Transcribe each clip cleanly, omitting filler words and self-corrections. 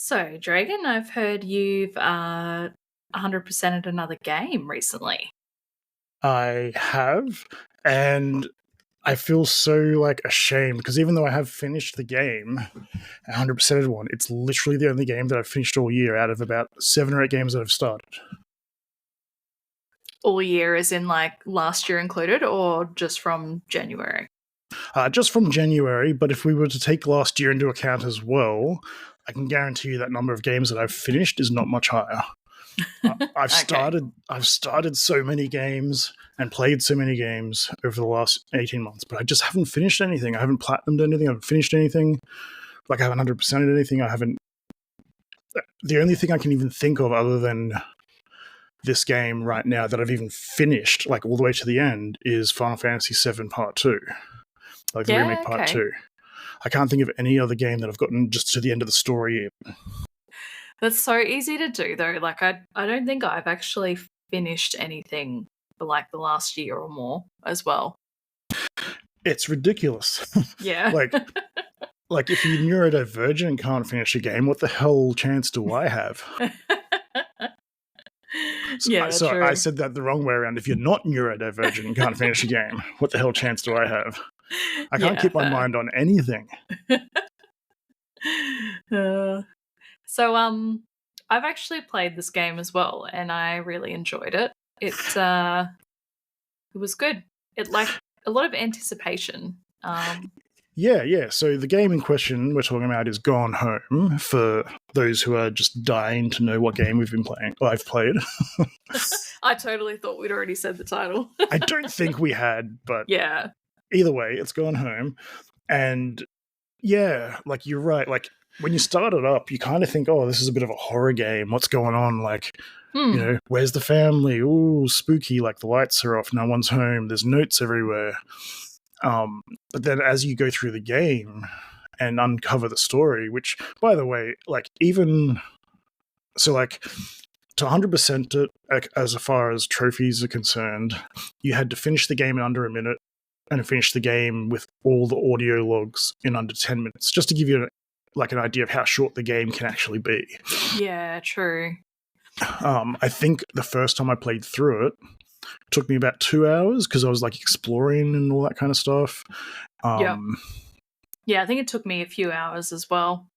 So, Draegan, I've heard you've 100%ed another game recently. I have, and I feel so ashamed because even though I have finished the game, 100%ed one, it's literally the only game that I've finished all year out of about 7 or 8 games that I've started. All year, as in last year included, or just from January? Just from January, but if we were to take last year into account as well, I can guarantee you that number of games that I've finished is not much higher. I've started so many games and played so many games over the last 18 months, but I just haven't finished anything. I haven't platinumed anything. I haven't finished anything. I haven't 100%ed anything. I haven't. The only thing I can even think of other than this game right now that I've even finished, all the way to the end, is Final Fantasy VII Part 2. The remake Part 2. I can't think of any other game that I've gotten just to the end of the story yet. That's so easy to do, though. I don't think I've actually finished anything for the last year or more as well. It's ridiculous. Yeah. If you're neurodivergent and can't finish a game, what the hell chance do I have? True. I said that the wrong way around. If you're not neurodivergent and can't finish a game, what the hell chance do I have? I can't keep my mind on anything. So, I've actually played this game as well, and I really enjoyed it. It was good. It a lot of anticipation. Yeah. So the game in question we're talking about is Gone Home, for those who are just dying to know what game I've played. I totally thought we'd already said the title. I don't think we had, but yeah. Either way, it's Gone Home. And yeah, you're right. When you start it up, you kind of think, oh, this is a bit of a horror game. What's going on? Where's the family? Ooh, spooky. The lights are off. No one's home. There's notes everywhere. But then as you go through the game and uncover the story, which, by the way, to 100% it, as far as trophies are concerned, you had to finish the game in under a minute and finish the game with all the audio logs in under 10 minutes, just to give you an idea of how short the game can actually be. Yeah, true. I think the first time I played through it took me about 2 hours because I was exploring and all that kind of stuff. Yeah, I think it took me a few hours as well.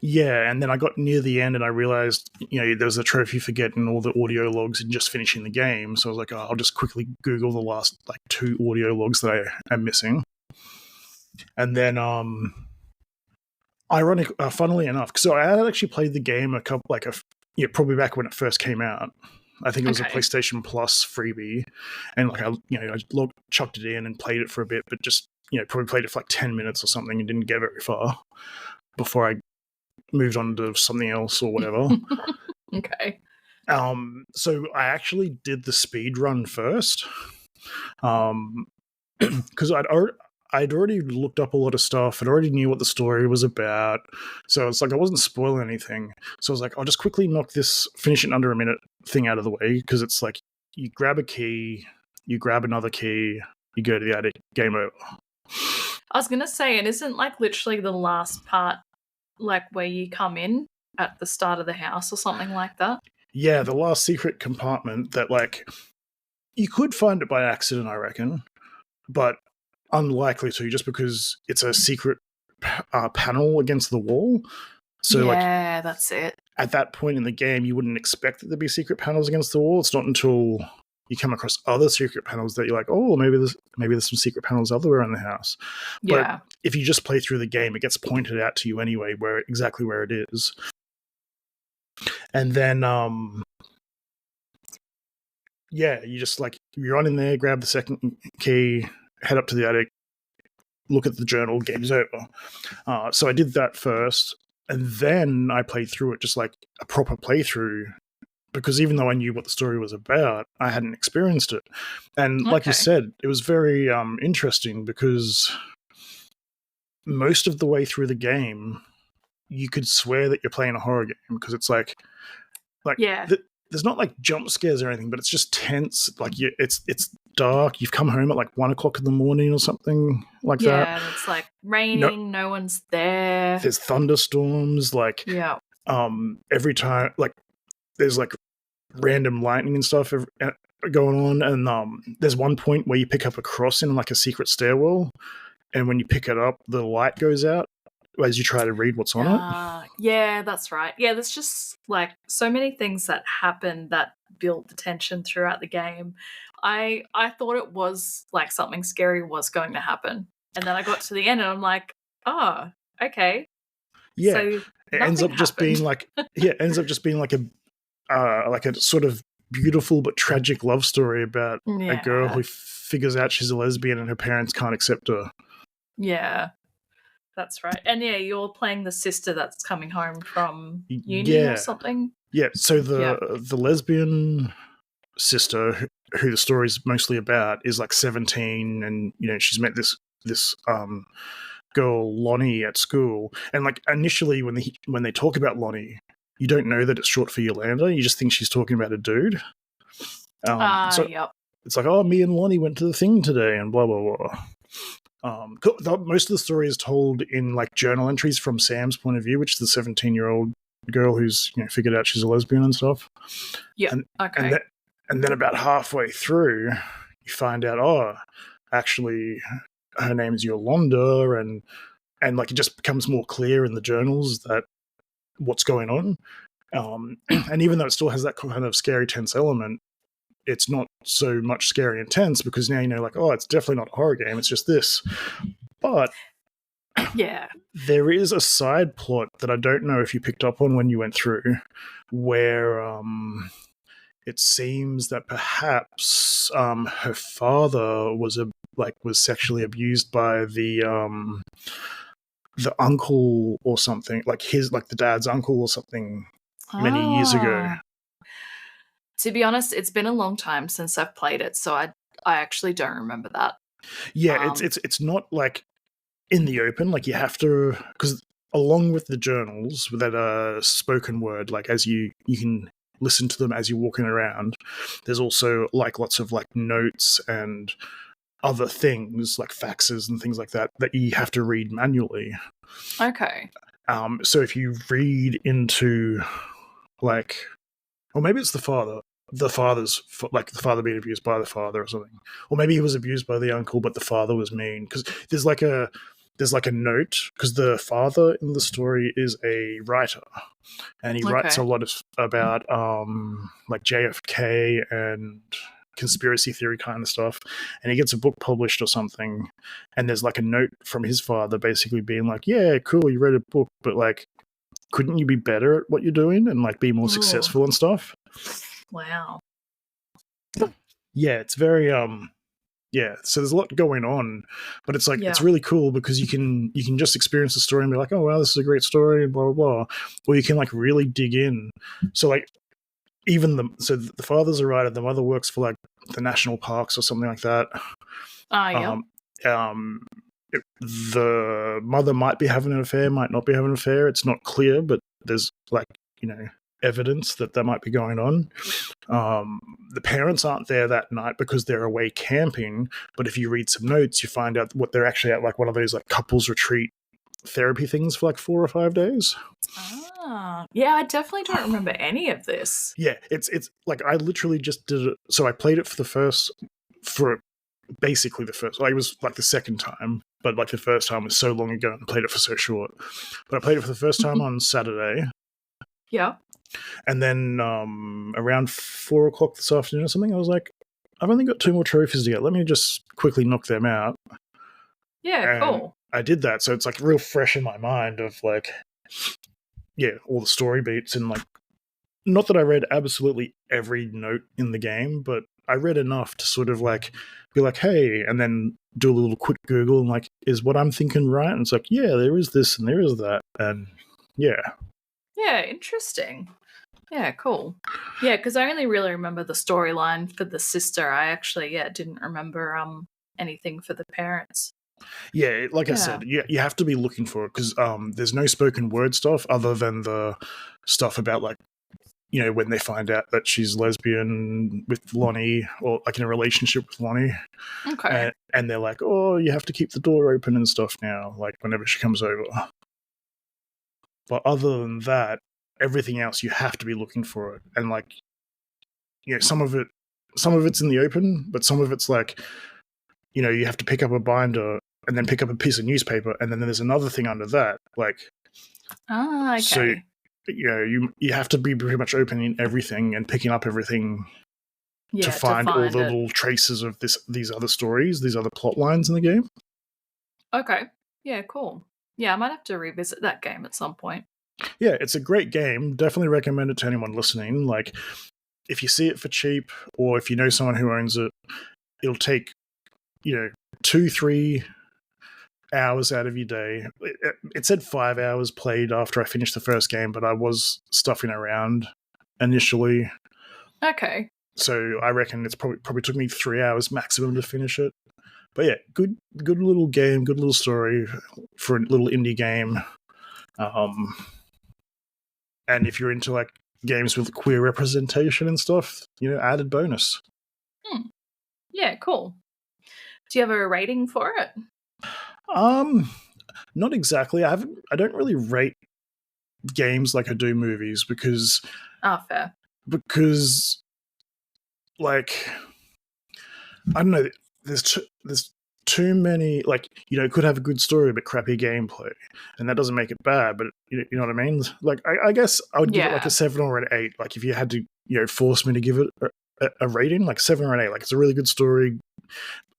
Yeah, and then I got near the end and I realized, there was a trophy for getting all the audio logs and just finishing the game. So I was like, I'll just quickly Google the last 2 audio logs that I am missing. And then, funnily enough, so I had actually played the game probably back when it first came out. I think it was a PlayStation Plus freebie, and I chucked it in and played it for a bit, but just probably played it for 10 minutes or something and didn't get very far before I moved on to something else or whatever. Okay. So I actually did the speed run first, because I'd already looked up a lot of stuff and already knew what the story was about. So it's I wasn't spoiling anything. So I was I'll just quickly knock this finish it in under a minute thing out of the way, because it's you grab a key, you grab another key, you go to the attic, game over. I was going to say, it isn't literally the last part, where you come in at the start of the house or something like that? Yeah, the last secret compartment that you could find it by accident, I reckon, but unlikely to, just because it's a secret panel against the wall. So yeah, that's it. At that point in the game, you wouldn't expect there to be secret panels against the wall. It's not until you come across other secret panels that you're oh, maybe there's some secret panels elsewhere in the house. Yeah. But if you just play through the game, it gets pointed out to you anyway, exactly where it is. And then you just you run in there, grab the second key, head up to the attic, look at the journal, game's over. So I did that first, and then I played through it just a proper playthrough, because even though I knew what the story was about, I hadn't experienced it. And like you said, it was very interesting, because most of the way through the game, you could swear that you're playing a horror game, because it's there's not jump scares or anything, but it's just tense. It's dark. You've come home at 1 o'clock in the morning or something that. Yeah, and it's raining. No one's there. There's thunderstorms. Yeah. every time, like, there's like random lightning and stuff going on, and there's one point where you pick up a cross in like a secret stairwell, and when you pick it up, the light goes out as you try to read what's on it. Yeah, that's right. Yeah, there's just like so many things that happen that build the tension throughout the game. I thought it was like something scary was going to happen, and then I got to the end and I'm like, oh, okay. Yeah, So it ends up just being like a sort of beautiful but tragic love story about a girl who figures out she's a lesbian and her parents can't accept her. Yeah, that's right. And yeah, you're playing the sister that's coming home from uni or something. Yeah, so the lesbian sister who the story's mostly about is like 17, and she's met this girl Lonnie at school, and like initially when they talk about Lonnie, you don't know that it's short for Yolanda. You just think she's talking about a dude. Yep. It's like, oh, me and Lonnie went to the thing today, and blah blah blah. Most of the story is told in like journal entries from Sam's point of view, which is the 17-year-old girl who's figured out she's a lesbian and stuff. Yeah. Okay. And then about halfway through, you find out, oh, actually, her name's Yolanda, and like it just becomes more clear in the journals that what's going on. And even though it still has that kind of scary, tense element, it's not so much scary and tense because now like, oh, it's definitely not a horror game. It's just this. But yeah, there is a side plot that I don't know if you picked up on when you went through, where it seems that perhaps her father was sexually abused by the uncle or something, like the dad's uncle or something many years ago. To be honest, it's been a long time since I've played it, so I actually don't remember that. Yeah, it's not like in the open, like you have to, because along with the journals that are spoken word, like as you can listen to them as you're walking around, there's also like lots of like notes and other things like faxes and things like that you have to read manually. Okay. So if you read into like, or maybe it's the father's like the father being abused by the father or something, or maybe he was abused by the uncle but the father was mean, because there's like a note, because the father in the story is a writer and he writes a lot about like JFK and conspiracy theory kind of stuff, and he gets a book published or something, and there's like a note from his father basically being like, yeah, cool, you read a book, but like, couldn't you be better at what you're doing and like be more successful and stuff? Wow. Yeah, it's very so there's a lot going on, but it's like it's really cool because you can just experience the story and be like, oh wow, this is a great story and blah blah blah, or you can like really dig in. So like even the father's a writer, the mother works for like the national parks or something like that. The mother might be having an affair, might not be having an affair. It's not clear, but there's like evidence that might be going on. The parents aren't there that night because they're away camping, but if you read some notes, you find out what they're actually at, like one of those like couples retreat therapy things for like 4 or 5 days. Yeah, I definitely don't remember any of this. Yeah, it's like I literally just did it. So I played it basically the first, like it was like the second time, but like the first time was so long ago and played it for so short. But I played it for the first time on Saturday. Yeah. And then around 4 o'clock this afternoon or something, I was like, I've only got 2 more trophies to get. Let me just quickly knock them out. Yeah, cool. I did that, so it's like real fresh in my mind of like, yeah, all the story beats, and like, not that I read absolutely every note in the game, but I read enough to sort of like be like, hey, and then do a little quick Google and like, is what I'm thinking right? And it's like, yeah, there is this and there is that, and yeah. Yeah, interesting. Yeah, cool. Yeah, because I only really remember the storyline for the sister. I actually, didn't remember anything for the parents. Yeah, like I said, you have to be looking for it because there's no spoken word stuff other than the stuff about like, when they find out that she's lesbian with Lonnie or like in a relationship with Lonnie. Okay. And they're like, oh, you have to keep the door open and stuff now, like whenever she comes over. But other than that, everything else you have to be looking for it. And like, some of it's in the open, but some of it's like, you have to pick up a binder and then pick up a piece of newspaper, and then there's another thing under that. Like, okay. So, you have to be pretty much opening everything and picking up everything to find all the little traces of these other stories, these other plot lines in the game. Okay. Yeah, cool. Yeah, I might have to revisit that game at some point. Yeah, it's a great game. Definitely recommend it to anyone listening. Like, if you see it for cheap, or if you know someone who owns it, it'll take 2-3 hours out of your day. It said 5 hours played after I finished the first game, but I was stuffing around initially. Okay. So I reckon it's probably took me 3 hours maximum to finish it. But yeah, good little game, good little story for a little indie game. And if you're into like games with queer representation and stuff, added bonus. Yeah, cool. Do you have a rating for it? Not exactly. I don't really rate games like I do movies because fair. Because like, I don't know, there's too many, like, it could have a good story but crappy gameplay, and that doesn't make it bad, but you know what I mean? Like, I guess I would give it like a 7 or an 8. Like, if you had to force me to give it a rating, like 7 or an 8. Like, it's a really good story,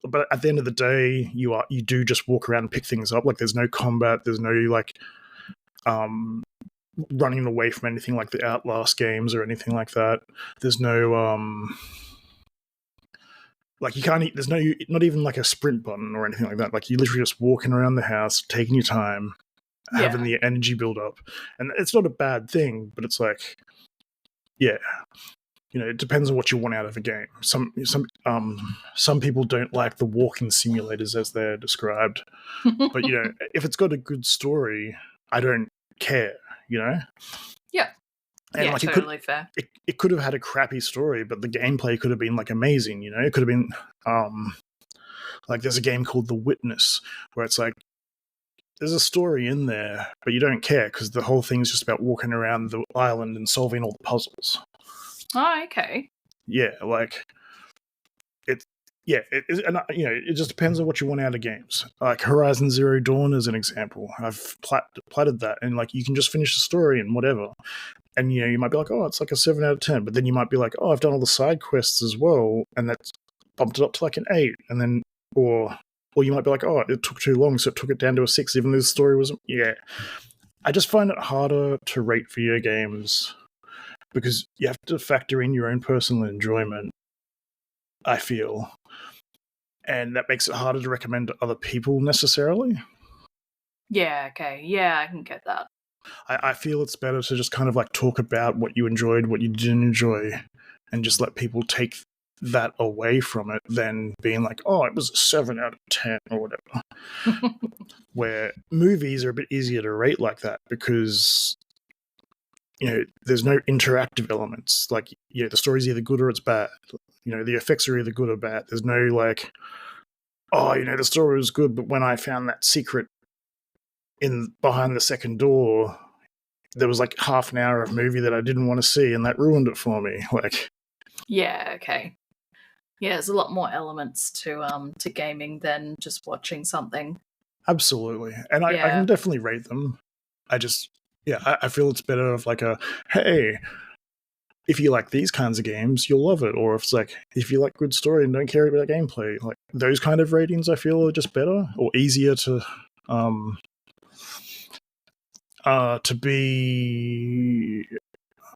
but at the end of the day, you do just walk around and pick things up. Like, there's no combat, there's no like running away from anything like the Outlast games or anything like that. There's no like, you can't there's not even like a sprint button or anything like that. Like, you're literally just walking around the house, taking your time, having the energy build up. And it's not a bad thing, but it's like, it depends on what you want out of a game. Some people don't like the walking simulators as they're described. But if it's got a good story, I don't care. Yeah. And like, totally fair. It could have had a crappy story, but the gameplay could have been like amazing. It could have been like, there's a game called The Witness where it's like, there's a story in there, but you don't care because the whole thing's just about walking around the island and solving all the puzzles. Oh, okay. Yeah, like, it just depends on what you want out of games. Like, Horizon Zero Dawn is an example. I've platted that, and like, you can just finish the story and whatever. And you might be like, oh, it's like a 7 out of 10. But then you might be like, oh, I've done all the side quests as well, and that's bumped it up to like an 8. And then, or you might be like, oh, it took too long, so it took it down to a 6, even though the story was. Yeah, I just find it harder to rate video games because you have to factor in your own personal enjoyment, I feel. And that makes it harder to recommend to other people necessarily. Yeah, okay. Yeah, I can get that. I feel it's better to just kind of like talk about what you enjoyed, what you didn't enjoy, and just let people take that away from it than being like, oh, it was a 7 out of 10 or whatever. Where movies are a bit easier to rate like that because there's no interactive elements. Like, the story's either good or it's bad. The effects are either good or bad. There's no like, oh, the story was good, but when I found that secret behind the second door, there was like half an hour of movie that I didn't want to see, and that ruined it for me. Like, yeah, okay. Yeah, there's a lot more elements to gaming than just watching something. Absolutely. And I can definitely rate them. I just, I feel it's better of like a, hey, if you like these kinds of games, you'll love it. Or if it's like, if you like good story and don't care about gameplay, like those kind of ratings I feel are just better or easier to be,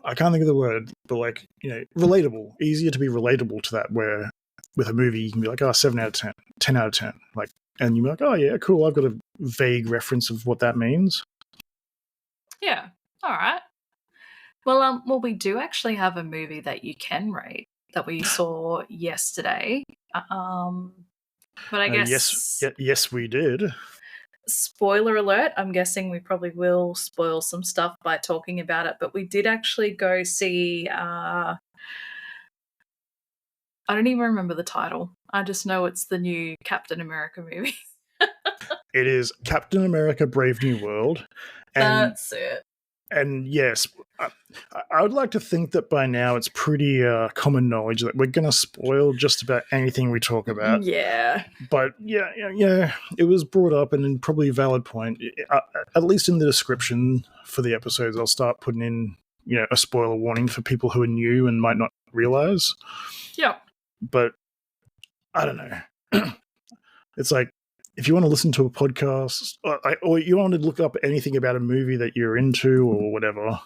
I can't think of the word, but like, relatable, easier to be relatable to that, where with a movie you can be like, oh, 7 out of 10, 10 out of 10. Like, and you'll be like, oh yeah, cool, I've got a vague reference of what that means. Yeah. All right. Well, we do actually have a movie that you can rate that we saw yesterday. But I guess yes, we did. Spoiler alert, I'm guessing we probably will spoil some stuff by talking about it, but we did actually go see I don't even remember the title. I just know it's the new Captain America movie. It is Captain America Brave New World. And, that's it. And yes, I would like to think that by now it's pretty common knowledge that we're going to spoil just about anything we talk about. Yeah. But yeah, it was brought up, and then probably a valid point. At least in the description for the episodes, I'll start putting in, a spoiler warning for people who are new and might not realize. Yeah. But I don't know. It's like, if you want to listen to a podcast or you want to look up anything about a movie that you're into or whatever,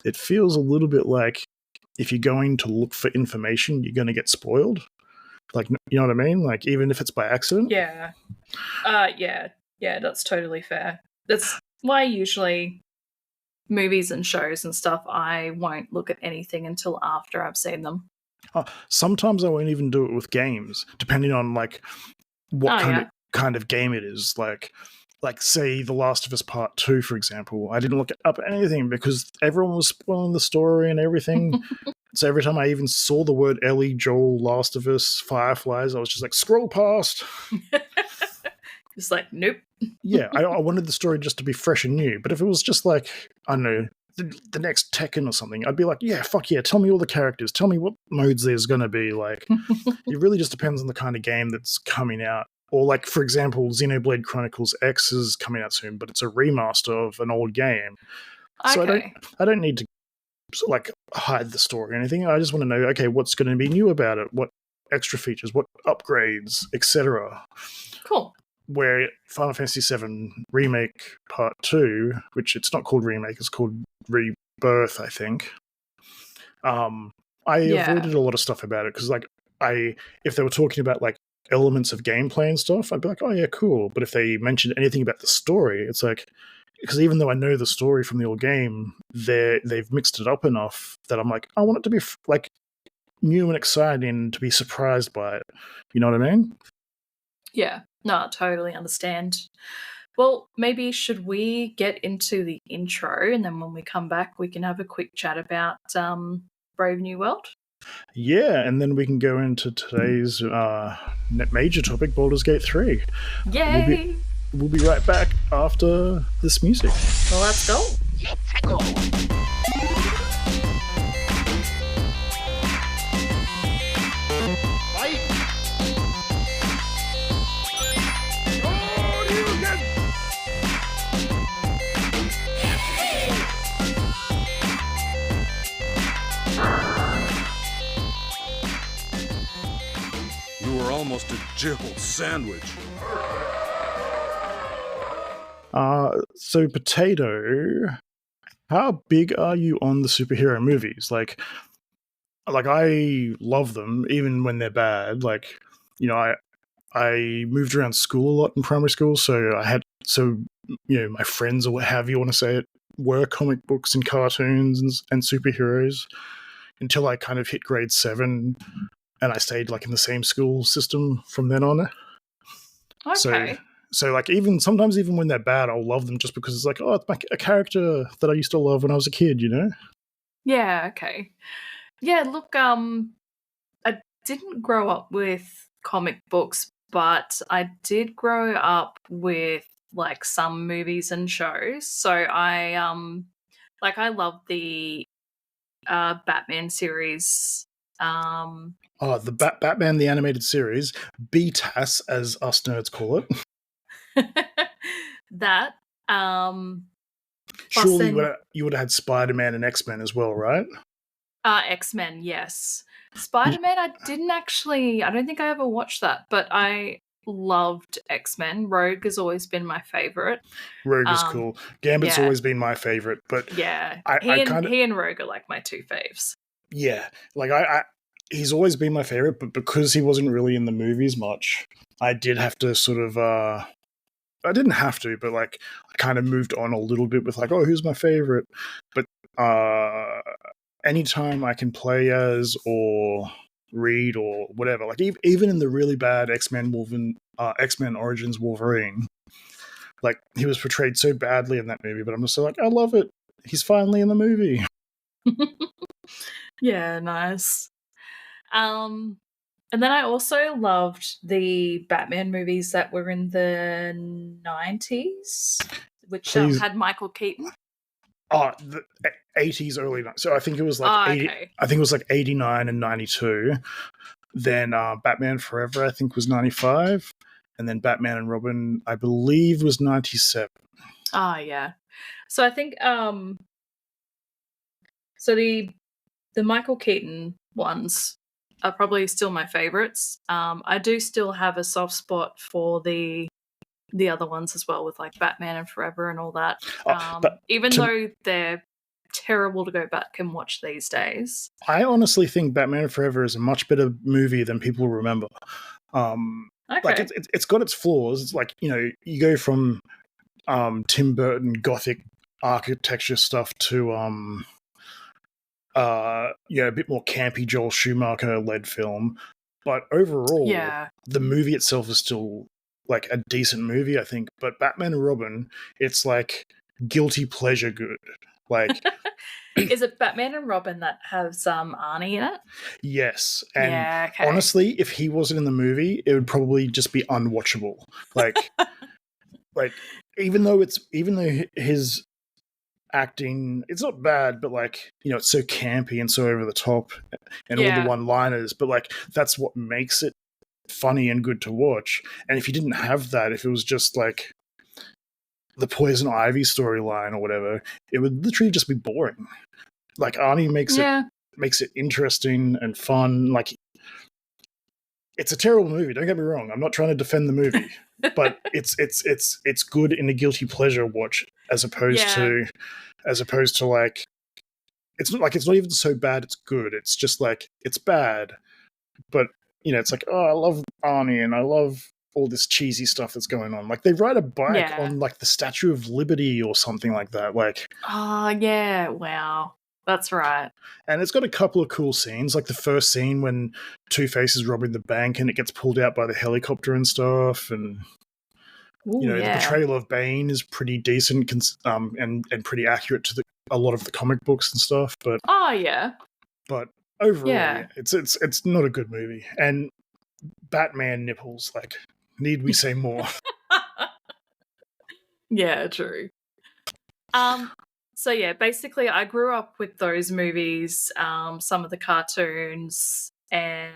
it feels a little bit like if you're going to look for information, you're going to get spoiled. Like, you know what I mean? Like, even if it's by accident. Yeah. Yeah, that's totally fair. That's why usually movies and shows and stuff, I won't look at anything until after I've seen them. Sometimes I won't even do it with games, depending on like what kind of game it is. Like say The Last of Us Part 2, for example. I didn't look up anything because everyone was spoiling the story and everything. So every time I even saw the word Ellie, Joel, Last of Us, Fireflies, I was just like, scroll past. It's like, nope. Yeah, I wanted the story just to be fresh and new. But if it was just like, I don't know, the next Tekken or something, I'd be like, yeah, fuck yeah, tell me all the characters. Tell me what modes there's going to be. Like, it really just depends on the kind of game that's coming out. Or like, for example, Xenoblade Chronicles X is coming out soon, but it's a remaster of an old game. So I don't need to like hide the story or anything. I just want to know, okay, what's going to be new about it? What extra features? What upgrades, etc. Cool. Where Final Fantasy VII Remake Part 2, which it's not called Remake, it's called Rebirth, I think. I avoided a lot of stuff about it because, like, if they were talking about like elements of gameplay and stuff, I'd be like, oh yeah, cool. But if they mentioned anything about the story, it's like, because even though I know the story from the old game, they've mixed it up enough that I'm like, I want it to be like new and exciting, to be surprised by it. You know what I mean? Yeah, no, I totally understand. Well, maybe should we get into the intro, and then when we come back, we can have a quick chat about Brave New World? Yeah, and then we can go into today's major topic, Baldurs Gate 3. Yay! We'll be right back after this music. Well, let's go. You were almost a Jill sandwich. So Potato, how big are you on the superhero movies? Like I love them even when they're bad. Like, I moved around school a lot in primary school, so my friends, or what have you want to say it, were comic books and cartoons and superheroes until I kind of hit grade 7, and I stayed like in the same school system from then on. Okay. So like sometimes even when they're bad, I'll love them just because it's like, oh, it's a character that I used to love when I was a kid, you know? Yeah, okay. Yeah, look, I didn't grow up with comic books, but I did grow up with like some movies and shows. So I love the Batman series. The Batman the Animated Series, BTAS as us nerds call it. That surely you would have had Spider-Man and X-Men as well, right? X-Men, yes. Spider-Man, I don't think I ever watched that, but I loved X-Men. Rogue has always been my favorite. Rogue is cool. Gambit's always been my favorite, but yeah, he and Rogue are like my two faves. Yeah, like he's always been my favorite, but because he wasn't really in the movies much, I did have to sort of I didn't have to, but like I kind of moved on a little bit with like, oh, who's my favorite? But anytime I can play as or read or whatever, like even in the really bad X-Men Origins Wolverine, like he was portrayed so badly in that movie, but I'm just so like, I love it. He's finally in the movie. Yeah, nice. And then I also loved the Batman movies that were in the 90s, which had Michael Keaton. The 80s, early 90s. So I think it was like 80. Okay. I think it was like 89 and 92. Then Batman Forever, I think, was 95, and then Batman and Robin, I believe, was 97. Yeah. So I think so the Michael Keaton ones are probably still my favorites. I do still have a soft spot for the other ones as well, with like Batman and Forever and all that. But even though they're terrible to go back and watch these days. I honestly think Batman Forever is a much better movie than people remember. Okay. Like it's got its flaws. It's like, you go from Tim Burton Gothic architecture stuff to a bit more campy Joel Schumacher led film. But overall, the movie itself is still like a decent movie, I think. But Batman and Robin, it's like guilty pleasure good. Like, is it Batman and Robin that has Arnie in it? Yes, and honestly, if he wasn't in the movie, it would probably just be unwatchable. Like, even though his acting, it's not bad, but like, it's so campy and so over the top, and all the one-liners. But like, that's what makes it funny and good to watch. And if you didn't have that, if it was just like the Poison Ivy storyline or whatever, it would literally just be boring. Like, Arnie makes it interesting and fun. Like, it's a terrible movie, don't get me wrong. I'm not trying to defend the movie, but it's good in a guilty pleasure watch, as opposed to like, it's not even so bad it's good. It's just like, it's bad, but it's like, oh, I love Arnie and I love all this cheesy stuff that's going on. Like, they ride a bike on like the Statue of Liberty or something like that. Like, wow, that's right. And it's got a couple of cool scenes, like the first scene when Two-Face is robbing the bank and it gets pulled out by the helicopter and stuff. And the portrayal of Bane is pretty decent and pretty accurate to a lot of the comic books and stuff. But but overall, it's not a good movie. And Batman nipples, like, need we say more? Yeah, true. So yeah, basically I grew up with those movies, some of the cartoons, and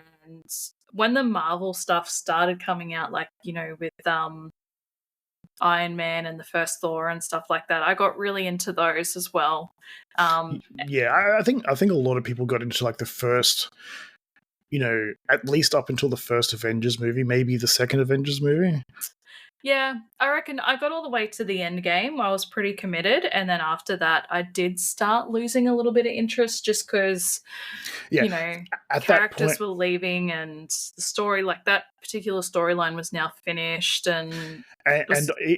when the Marvel stuff started coming out, like, with Iron Man and the first Thor and stuff like that, I got really into those as well. I think a lot of people got into like the first, at least up until the first Avengers movie, maybe the second Avengers movie. Yeah, I reckon I got all the way to the end game. I was pretty committed. And then after that, I did start losing a little bit of interest just because, characters were leaving and the story, like that particular storyline was now finished. And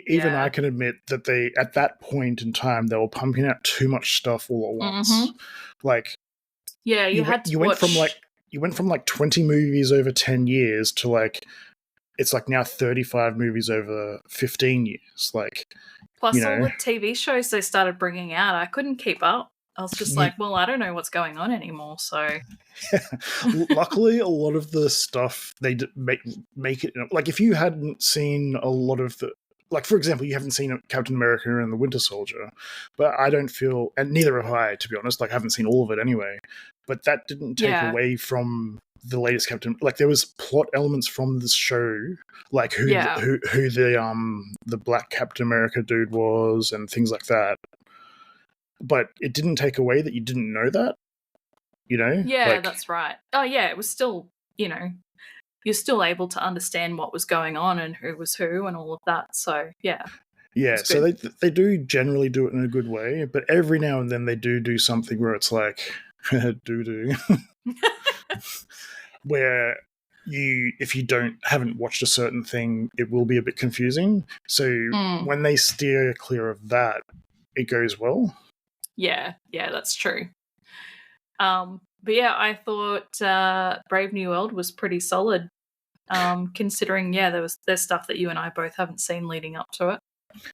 even I can admit that at that point in time, they were pumping out too much stuff all at once. Mm-hmm. Like, you went from like 20 movies over 10 years to like, it's like now 35 movies over 15 years. Like, plus all the TV shows they started bringing out, I couldn't keep up. I was just like, well, I don't know what's going on anymore. So, luckily, a lot of the stuff they make it like, if you hadn't seen a lot of the, like, for example, you haven't seen Captain America and the Winter Soldier, but I don't feel, and neither have I, to be honest. Like, I haven't seen all of it anyway. But that didn't take away from the latest Captain. Like, there was plot elements from the show, like who the Black Captain America dude was and things like that. But it didn't take away that you didn't know that, Yeah, like, that's right. Oh yeah, it was still, you're still able to understand what was going on and who was who and all of that. So yeah. Yeah, so they do generally do it in a good way, but every now and then they do something where it's like doo-doo. Where if you haven't watched a certain thing, it will be a bit confusing. So when they steer clear of that, it goes well. Yeah, that's true. But yeah, I thought Brave New World was pretty solid, considering there's stuff that you and I both haven't seen leading up to it.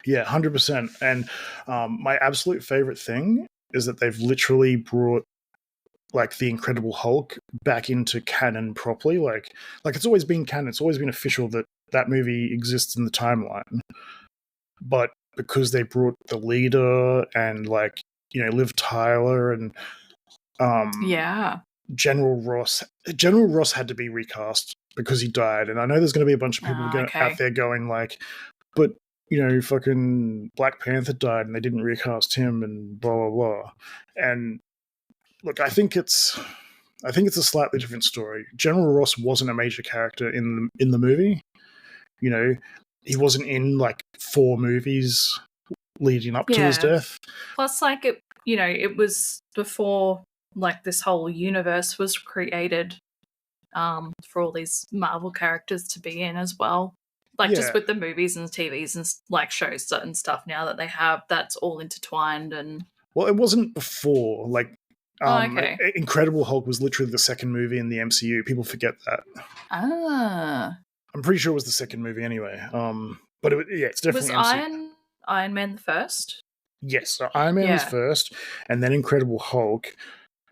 Yeah, 100%. And my absolute favorite thing is that they've literally brought like the Incredible Hulk back into canon properly. Like it's always been canon. It's always been official that movie exists in the timeline. But because they brought the leader and like Liv Tyler and Yeah. General Ross. General Ross had to be recast because he died, and I know there's going to be a bunch of people out there going like, but fucking Black Panther died and they didn't recast him and blah blah blah. And look, I think it's a slightly different story. General Ross wasn't a major character in the movie. He wasn't in like 4 movies leading up to his death. Plus, like it was before like this whole universe was created for all these Marvel characters to be in as well. Like just with the movies and TVs and like shows and stuff now that they have, that's all intertwined. And well, it wasn't before. Like Incredible Hulk was literally the second movie in the MCU. People forget that. I'm pretty sure it was the second movie anyway. But it's definitely was Iron Man the first. Yes, so Iron Man was first, and then Incredible Hulk,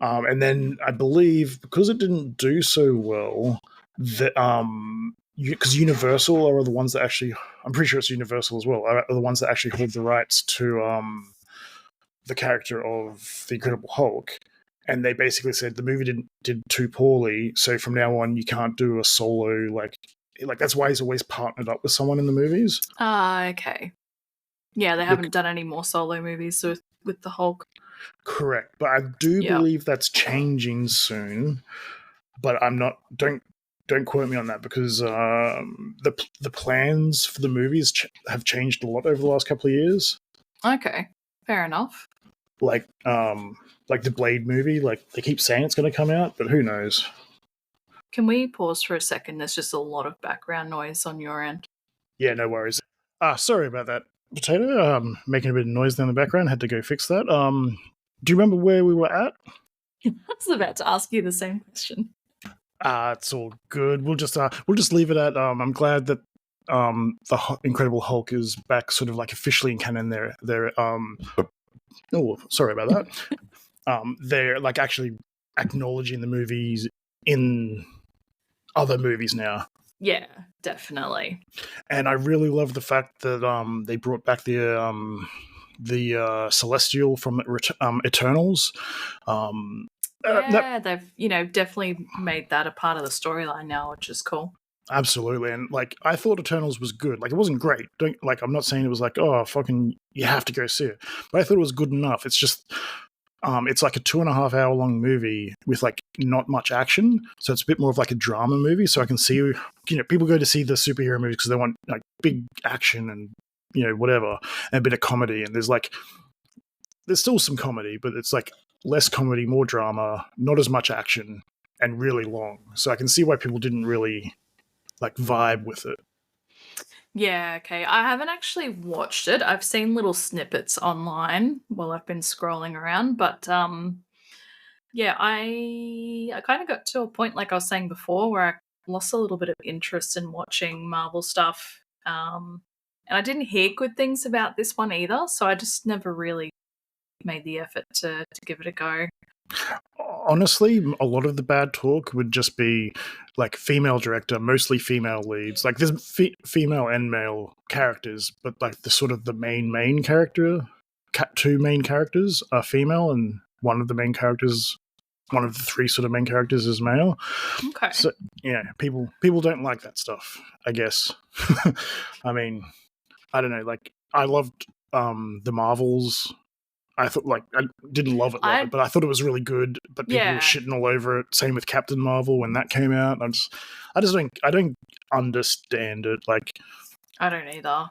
and then I believe because it didn't do so well, that because Universal are the ones that actually, I'm pretty sure it's Universal as well, are the ones that actually hold the rights to the character of the Incredible Hulk, and they basically said the movie did too poorly, so from now on you can't do a solo like that's why he's always partnered up with someone in the movies. Okay. Yeah, they haven't done any more solo movies with the Hulk. Correct, but I do believe that's changing soon. But I'm not. Don't quote me on that because the plans for the movies have changed a lot over the last couple of years. Okay, fair enough. Like the Blade movie, like they keep saying it's going to come out, but who knows? Can we pause for a second? There's just a lot of background noise on your end. Yeah, no worries. Sorry about that, Potato. Making a bit of noise down the background. Had to go fix that. Do you remember where we were at? I was about to ask you the same question. It's all good. We'll just leave it at. I'm glad that the Incredible Hulk is back, sort of like officially in canon. They're oh, sorry about that. They're like actually acknowledging the movies in other movies now. Yeah, definitely. And I really love the fact that they brought back the Celestial from Eternals. They've definitely made that a part of the storyline now, which is cool. Absolutely, and like I thought Eternals was good. Like it wasn't great. I'm not saying it was like, oh fucking you have to go see it, but I thought it was good enough. It's just it's like a 2.5 hour long movie with like not much action, so it's a bit more of like a drama movie. So I can see people go to see the superhero movies because they want like big action and whatever, and a bit of comedy. And there's still some comedy, but it's like less comedy, more drama, not as much action, and really long. So I can see why people didn't really like vibe with it. Yeah, okay. I haven't actually watched it. I've seen little snippets online while I've been scrolling around, but yeah, I kind of got to a point, like I was saying before, where I lost a little bit of interest in watching Marvel stuff. And I didn't hear good things about this one either, so I just never really made the effort to give it a go. Honestly, a lot of the bad talk would just be like female director, mostly female leads. Like there's female and male characters, but like the sort of the main character, 2 main characters are female, and one of the three sort of main characters is male. Okay. So people don't like that stuff, I guess. I mean, I don't know. Like I loved the Marvels. I thought, like, I didn't love it, but I thought it was really good. But people were shitting all over it. Same with Captain Marvel when that came out. I don't understand it. Like, I don't either.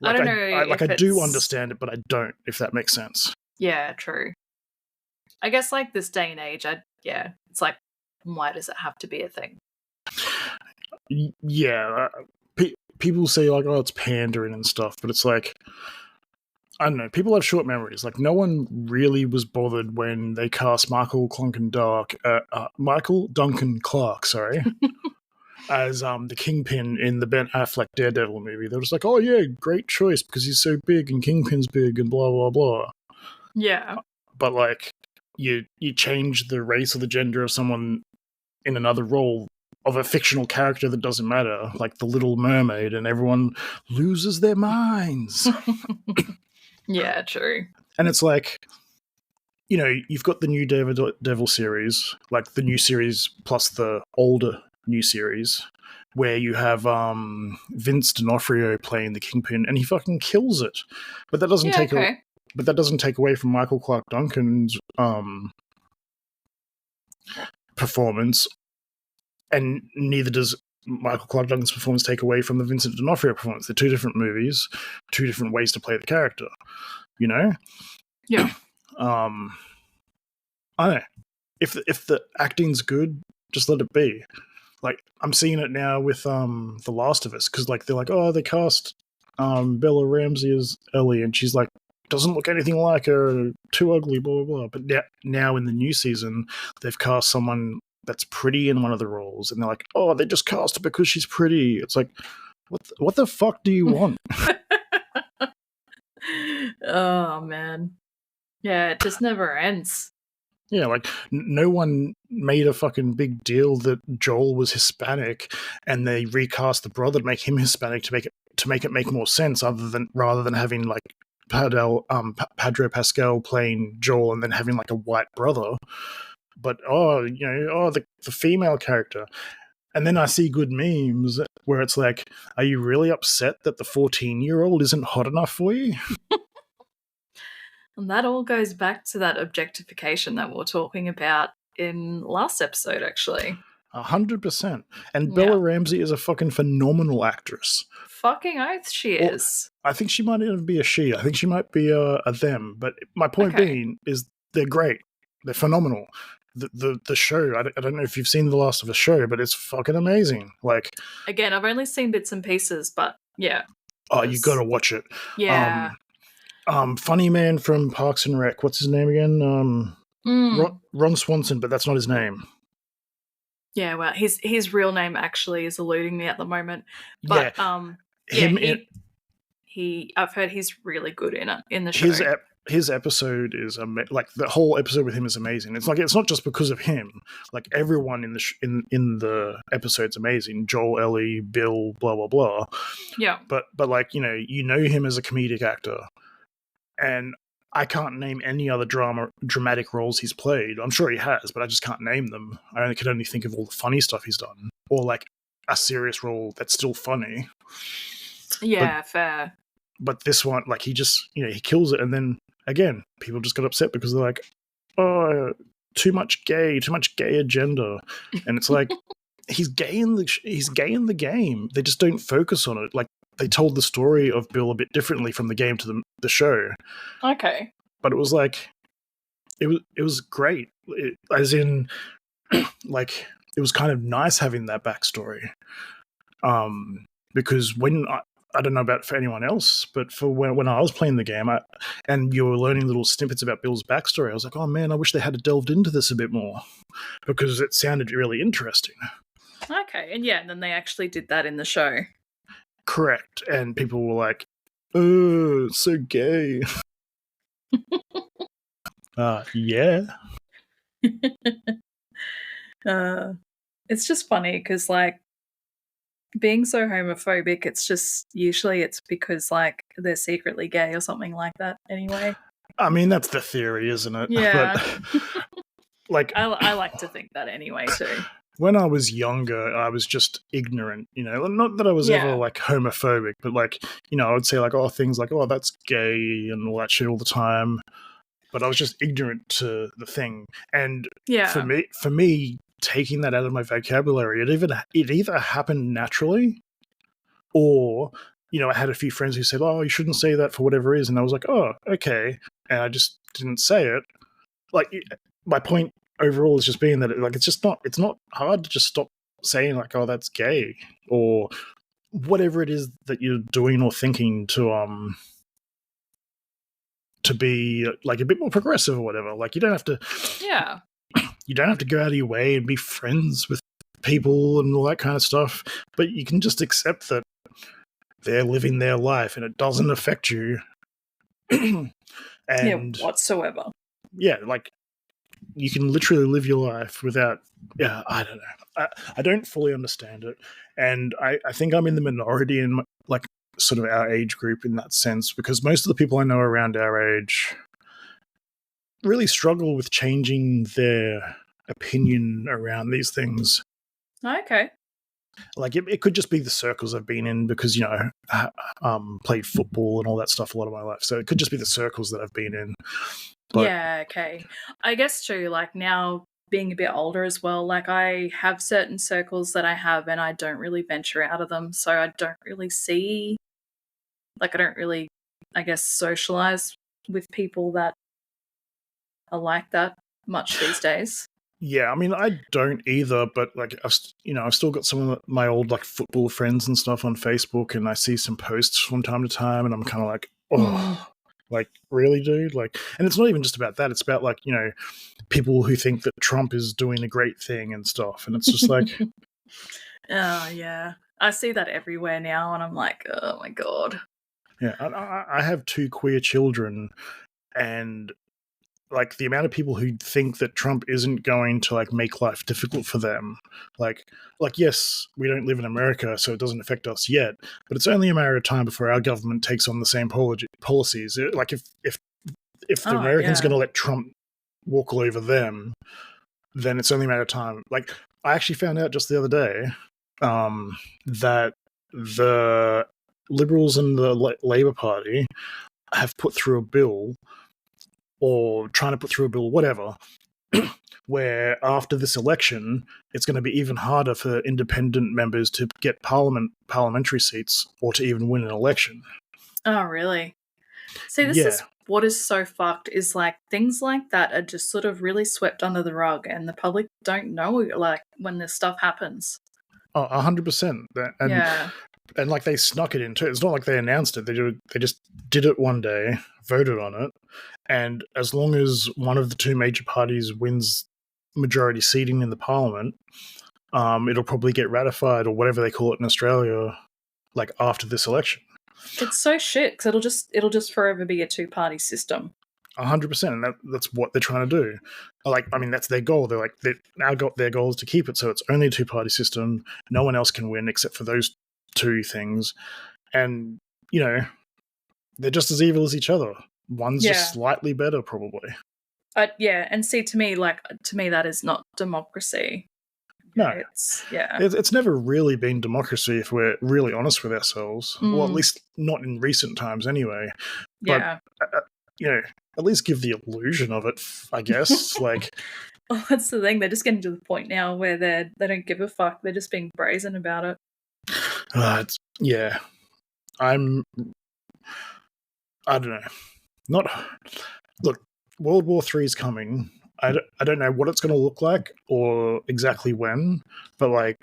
Like, I don't know. I do understand it, but I don't. If that makes sense. Yeah, true. I guess like this day and age, it's like, why does it have to be a thing? Yeah, people say like, oh, it's pandering and stuff, but it's like, I don't know, people have short memories. Like, no one really was bothered when they cast Michael Duncan Clark, as the Kingpin in the Ben Affleck Daredevil movie. They were just like, oh yeah, great choice because he's so big and Kingpin's big and blah blah blah. Yeah, but like you change the race or the gender of someone in another role of a fictional character that doesn't matter, like the Little Mermaid, and everyone loses their minds. Yeah, true. And it's like, you've got the new Devil series, like the new series plus the older new series, where you have Vince D'Onofrio playing the Kingpin, and he fucking kills it. But that doesn't take away from Michael Clarke Duncan's performance, and neither does Michael Clarke Duncan's performance take away from the Vincent D'Onofrio performance. They're two different movies, two different ways to play the character. Yeah. I don't know. If the acting's good, just let it be. Like, I'm seeing it now with The Last of Us, because like they're like, oh, they cast Bella Ramsey as Ellie, and she's like, doesn't look anything like her, too ugly, blah blah blah. But now in the new season, they've cast someone that's pretty in one of the roles, and they're like, oh, they just cast her because she's pretty. It's like, what the fuck do you want? Oh man, yeah, it just never ends. Yeah, like no one made a fucking big deal that Joel was Hispanic, and they recast the brother to make him Hispanic to make it make more sense, rather than having like Pedro Pascal playing Joel and then having like a white brother. But the female character, and then I see good memes where it's like, are you really upset that the 14-year-old isn't hot enough for you? And that all goes back to that objectification that we were talking about in last episode, actually. 100%. And Bella Ramsey is a fucking phenomenal actress. Fucking oath she is. I think she might even be a she. I think she might be a them. But my point being is they're great. They're phenomenal. The show, I don't know if you've seen The Last of Us show, but it's fucking amazing. Like, again, I've only seen bits and pieces, but yeah. Oh, you got to watch it. Yeah. Funny man from Parks and Rec. What's his name again? Ron Swanson, but that's not his name. Yeah, well, his real name actually is eluding me at the moment. But I've heard he's really good in the show. His episode is like the whole episode with him is amazing. It's like, it's not just because of him. Like everyone in the episode's amazing. Joel, Ellie, Bill, blah blah blah. Yeah. But like you know him as a comedic actor, and I can't name any other dramatic roles he's played. I'm sure he has, but I just can't name them. I can only think of all the funny stuff he's done, or like a serious role that's still funny. Yeah, fair. But this one, like, he just, he kills it, and then again, people just got upset because they're like, oh, too much gay agenda, and it's like, he's gay in the game. They just don't focus on it. Like, they told the story of Bill a bit differently from the game to the show. Okay. But it was like, it was great. As in, like, it was kind of nice having that backstory. Because when I don't know about for anyone else, but for when I was playing the game, and you were learning little snippets about Bill's backstory, I was like, oh man, I wish they had delved into this a bit more, because it sounded really interesting. Okay, and then they actually did that in the show. Correct, and people were like, oh, so gay. Yeah. It's just funny because, like, being so homophobic, it's because like they're secretly gay or something like that anyway. I mean, that's the theory, isn't it? Yeah. But, like, I like to think that anyway too. When I was younger, I was just ignorant, not that I was ever like homophobic, but like, I would say like, oh, things like, oh, that's gay and all that shit all the time. But I was just ignorant to the thing. And for me, taking that out of my vocabulary, it either happened naturally, or I had a few friends who said, oh, you shouldn't say that for whatever reason. I was like, oh, okay, and I just didn't say it. Like, my point overall is just being that it's not hard to just stop saying like, oh, that's gay, or whatever it is that you're doing or thinking to be like a bit more progressive or whatever. Like, you don't have to go out of your way and be friends with people and all that kind of stuff, but you can just accept that they're living their life and it doesn't affect you. And whatsoever. Yeah, like, you can literally live your life without, I don't know. I don't fully understand it. And I think I'm in the minority in like sort of our age group in that sense, because most of the people I know around our age really struggle with changing their opinion around these things. Okay. Like it could just be the circles I've been in because played football and all that stuff a lot of my life. So it could just be the circles that I've been in. But yeah, okay. I guess too, like now being a bit older as well, like I have certain circles that I have and I don't really venture out of them. So I don't really see, like I don't really, I guess, socialize with people that are like that much these days. yeah, I mean, I don't either. But like, I've still got some of my old like football friends and stuff on Facebook, and I see some posts from time to time, and I'm kind of like, oh, like really, dude? Like, and it's not even just about that. It's about like people who think that Trump is doing a great thing and stuff, and it's just like, oh yeah, I see that everywhere now, and I'm like, oh my god. Yeah, I have 2 queer children, and like the amount of people who think that Trump isn't going to like make life difficult for them, like yes, we don't live in America, so it doesn't affect us yet, but it's only a matter of time before our government takes on the same policies. Like if the Americans going to let Trump walk all over them, then it's only a matter of time. Like I actually found out just the other day that the Liberals and the Labour Party have put through a bill, or trying to put through a bill, whatever, where after this election, it's going to be even harder for independent members to get parliamentary seats or to even win an election. Oh, really? See, this is what is so fucked is like things like that are just sort of really swept under the rug and the public don't know like when this stuff happens. Oh, 100%. And like they snuck it into it. It's not like they announced it. They just did it one day, voted on it, and as long as one of the 2 major parties wins majority seating in the parliament, it'll probably get ratified, or whatever they call it in Australia, like after this election. It's so shit because it'll just forever be a 2-party system. 100%, and that's what they're trying to do. Like, I mean, that's their goal. They're like, their goal is to keep it so it's only a 2-party system. No one else can win except for those 2 things, and they're just as evil as each other. One's just slightly better, probably. And see, to me, that is not democracy. No, it's never really been democracy if we're really honest with ourselves. Well, at least not in recent times, anyway. But at least give the illusion of it, I guess. Like, well, that's the thing. They're just getting to the point now where they don't give a fuck. They're just being brazen about it. I don't know. Look, World War III is coming. I don't know what it's going to look like or exactly when, but like,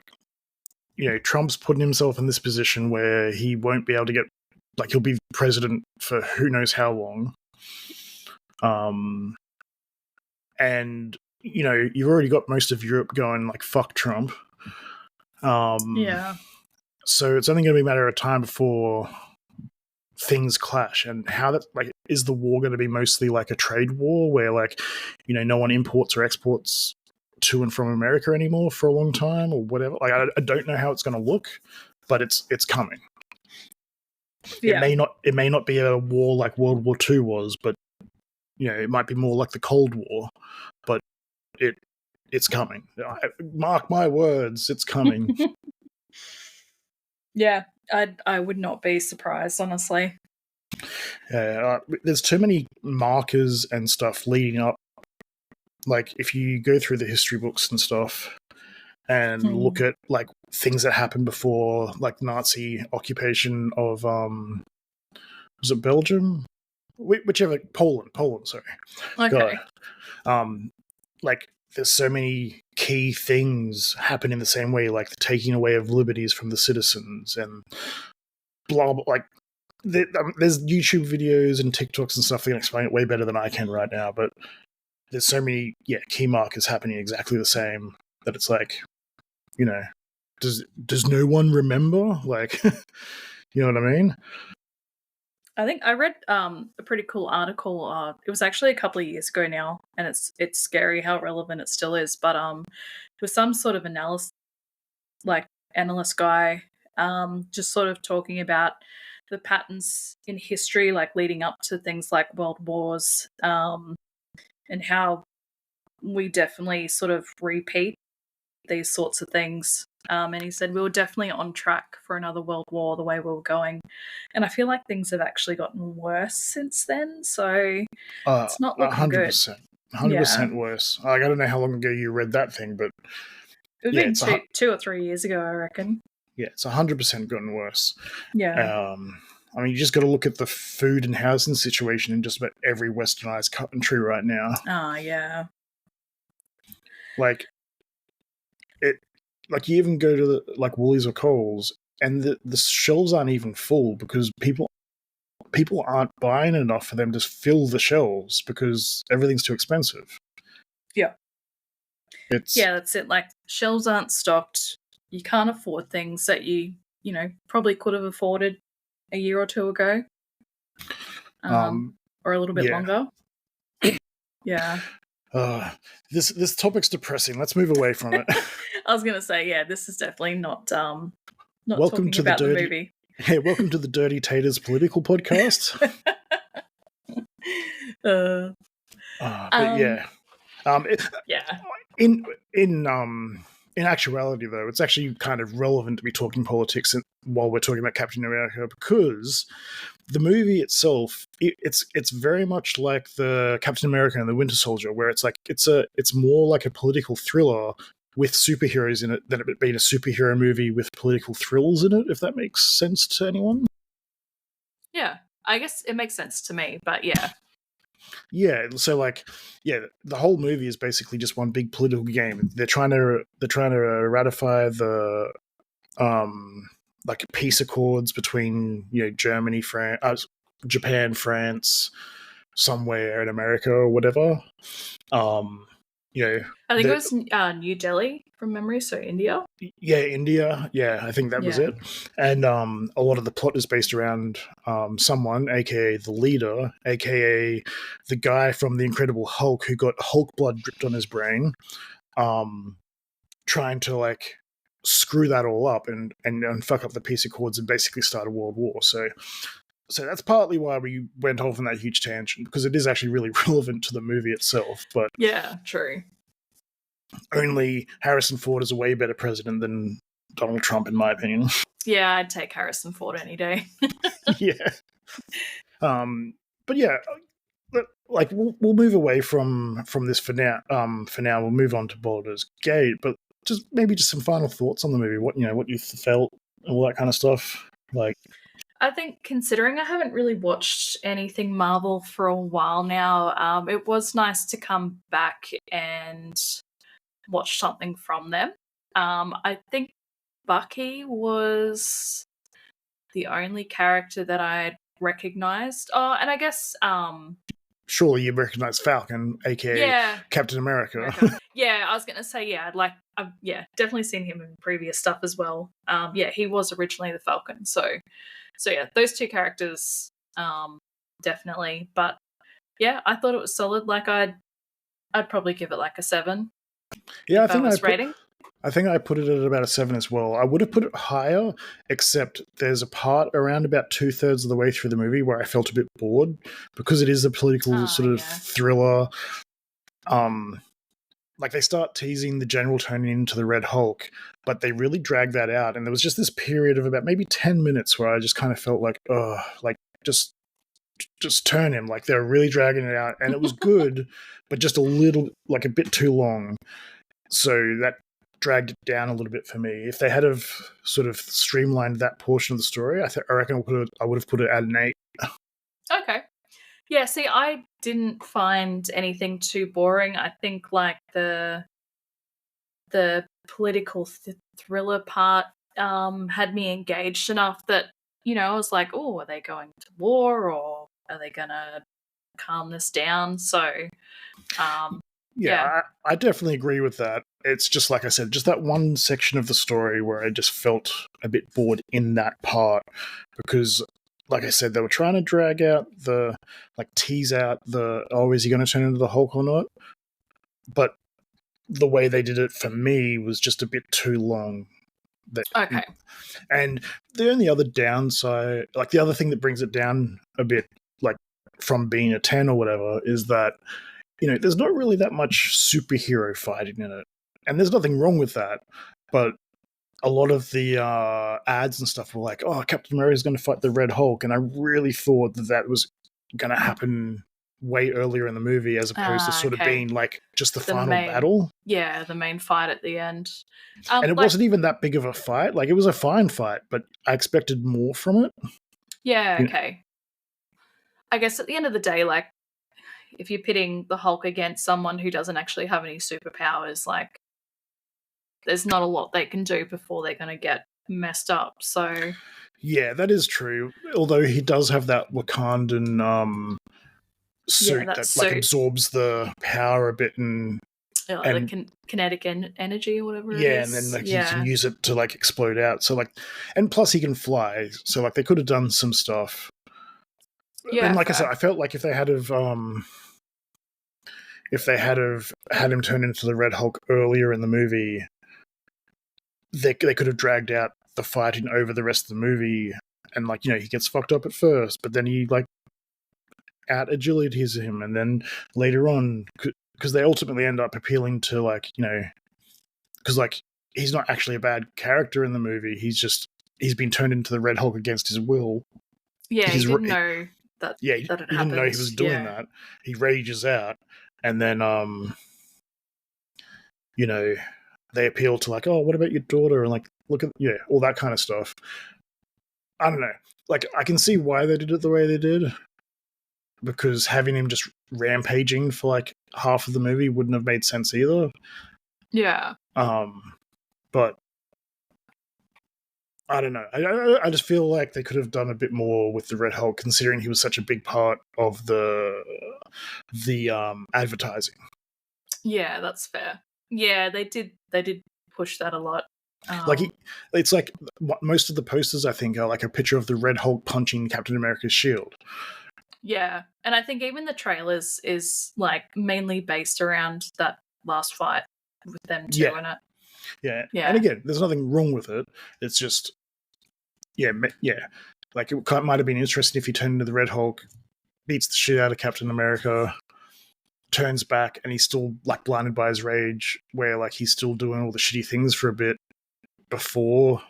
Trump's putting himself in this position where he won't be able to he'll be president for who knows how long. And you've already got most of Europe going like, fuck Trump. So it's only going to be a matter of time before things clash. And how that, like, is the war going to be mostly like a trade war where like, no one imports or exports to and from America anymore for a long time or whatever? Like, I don't know how it's going to look, but it's coming. Yeah. It may not be a war like World War II was, but it might be more like the Cold War, but it's coming. Mark my words, it's coming. Yeah, I would not be surprised, honestly. There's too many markers and stuff leading up. Like, if you go through the history books and stuff and look at like things that happened before, like Nazi occupation of was it Belgium? Whichever, Poland, sorry. Okay. Like, there's so many key things happen in the same way, like the taking away of liberties from the citizens and blah, blah. Like, there's YouTube videos and TikToks and stuff that can explain it way better than I can right now, but there's so many, key markers happening exactly the same that it's like, does no one remember? Like, you know what I mean? I think I read a pretty cool article. It was actually a couple of years ago now, and it's scary how relevant it still is. But it was some sort of analyst guy, just sort of talking about the patterns in history, like leading up to things like world wars, and how we definitely sort of repeat these sorts of things. And he said we were definitely on track for another world war the way we were going. And I feel like things have actually gotten worse since then. So it's not looking 100%. good. 100% worse. Like, I don't know how long ago you read that thing, but It would have been 2 or 3 years ago, I reckon. Yeah, it's 100% gotten worse. Yeah. I mean, you just got to look at the food and housing situation in just about every westernized country right now. Yeah. Like, you even go to Woolies or Coles, and the shelves aren't even full because people aren't buying enough for them to fill the shelves because everything's too expensive. Yeah. That's it. Like, shelves aren't stocked. You can't afford things that you probably could have afforded a year or two ago, or a little bit longer. Yeah. This topic's depressing. Let's move away from it. I was gonna say, this is definitely not welcome talking to about the movie. Yeah, welcome to the Dirty Taters political podcast. In actuality, though, it's actually kind of relevant to be talking politics while we're talking about Captain America, because the movie itself, it's very much like the Captain America and the Winter Soldier, where it's more like a political thriller with superheroes in it than it being a superhero movie with political thrills in it, if that makes sense to anyone. Yeah, I guess it makes sense to me, but yeah. Yeah, so the whole movie is basically just one big political game. They're trying to ratify the peace accords between Germany, Japan, France, somewhere in America or whatever. I think it was New Delhi from memory, so India. Yeah, India. Yeah, I think that was it. And a lot of the plot is based around someone, aka the leader, aka the guy from The Incredible Hulk who got Hulk blood dripped on his brain, trying to screw that all up and fuck up the peace accords and basically start a world war. So that's partly why we went off on that huge tangent, because it is actually really relevant to the movie itself. But yeah, true. Only Harrison Ford is a way better president than Donald Trump, in my opinion. Yeah, I'd take Harrison Ford any day. Yeah. But yeah, we'll move away from this for now. We'll move on to Baldurs Gate, but just some final thoughts on the movie. What you felt, all that kind of stuff. I think, considering I haven't really watched anything Marvel for a while now, it was nice to come back and watch something from them. I think Bucky was the only character that I recognized. Oh, and I guess surely you recognize Falcon, aka Captain America. Yeah, I was gonna say I've definitely seen him in previous stuff as well. He was originally the Falcon, so yeah, those two characters definitely. But yeah, I thought it was solid. I'd probably give it a 7. Yeah, I think I put it at about a 7 as well. I would have put it higher, except there's a part around about 2/3 of the way through the movie where I felt a bit bored, because it is a political sort of thriller. They start teasing the general turning into the Red Hulk, but they really drag that out. And there was just this period of about maybe 10 minutes where I just kind of felt just turn him. They're really dragging it out, and it was good, but just a little, a bit too long. So that dragged it down a little bit for me. If they had have sort of streamlined that portion of the story, I reckon I would have put it at an 8. Okay. Yeah, see, I didn't find anything too boring. I think the political thriller part had me engaged enough that, I was like, oh, are they going to war, or are they going to calm this down? So, yeah, I definitely agree with that. It's just, like I said, just that one section of the story where I just felt a bit bored in that part, because, like I said, they were trying to drag out tease out is he going to turn into the Hulk or not? But the way they did it for me was just a bit too long. Okay. And the only other downside, the other thing that brings it down a bit, from being a 10 or whatever, is that there's not really that much superhero fighting in it. And there's nothing wrong with that. But a lot of the ads and stuff were like, oh, Captain America's going to fight the Red Hulk. And I really thought that was going to happen way earlier in the movie as opposed to sort of being like just the final battle. Yeah, the main fight at the end. And it wasn't even that big of a fight. Like, it was a fine fight, but I expected more from it. Yeah, okay. I guess at the end of the day, like, if you're pitting the Hulk against someone who doesn't actually have any superpowers, like, there's not a lot they can do before they're going to get messed up. So yeah, that is true. Although he does have that Wakandan suit that like absorbs the power a bit and the kinetic energy or whatever it is. Yeah, and then like he can use it to like explode out. So like, and plus he can fly. So like they could have done some stuff. Yeah, and like I said, I felt like if they had had him turn into the Red Hulk earlier in the movie, they could have dragged out the fighting over the rest of the movie. And like, he gets fucked up at first, but then he like out agilities him, and then later on, because they ultimately end up appealing to like, because like he's not actually a bad character in the movie. He's been turned into the Red Hulk against his will. Yeah, he didn't know that. Yeah, he didn't know he was doing that. He rages out, and then they appeal to like, oh, what about your daughter? And like, look at all that kind of stuff. I don't know. Like, I can see why they did it the way they did, because having him just rampaging for like half of the movie wouldn't have made sense either. Yeah. But I don't know. I just feel like they could have done a bit more with the Red Hulk, considering he was such a big part of the advertising. Yeah, that's fair. Yeah, they did push that a lot. It's like most of the posters, I think, are like a picture of the Red Hulk punching Captain America's shield. Yeah, and I think even the trailers is like mainly based around that last fight with them two in it. Yeah, and again, there's nothing wrong with it. It's just, like it might have been interesting if he turned into the Red Hulk, beats the shit out of Captain America, turns back, and he's still like blinded by his rage, where like he's still doing all the shitty things for a bit before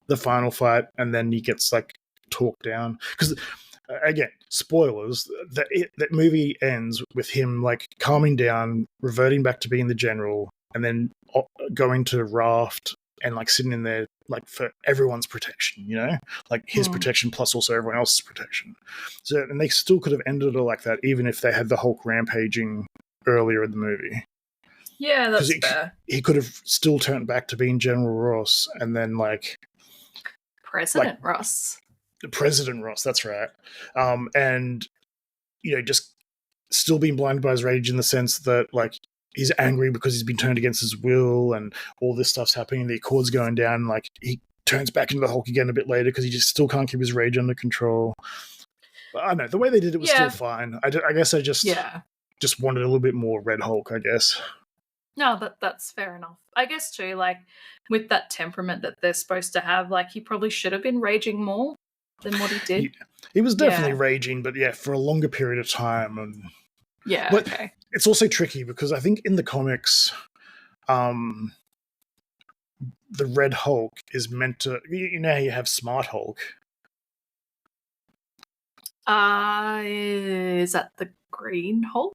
the final fight, and then he gets like talked down. Because again, spoilers, that movie ends with him like calming down, reverting back to being the general, and then going to Raft and like sitting in there like for everyone's protection, like his protection plus also everyone else's protection. So, and they still could have ended it like that, even if they had the Hulk rampaging earlier in the movie. Yeah, that's fair. He could have still turned back to being General Ross, and then like President Ross. President Ross, that's right. And just still being blinded by his rage in the sense that like he's angry because he's been turned against his will, and all this stuff's happening. The Accord's going down. Like he turns back into the Hulk again a bit later because he just still can't keep his rage under control. But I don't know, the way they did it was still fine. I guess I just wanted a little bit more Red Hulk, I guess. No, that's fair enough. I guess too, like with that temperament that they're supposed to have, like he probably should have been raging more than what he did. He was definitely raging, but for a longer period of time. And but it's also tricky because I think in the comics, the Red Hulk is meant to. You know how you have Smart Hulk. Is that the Green Hulk?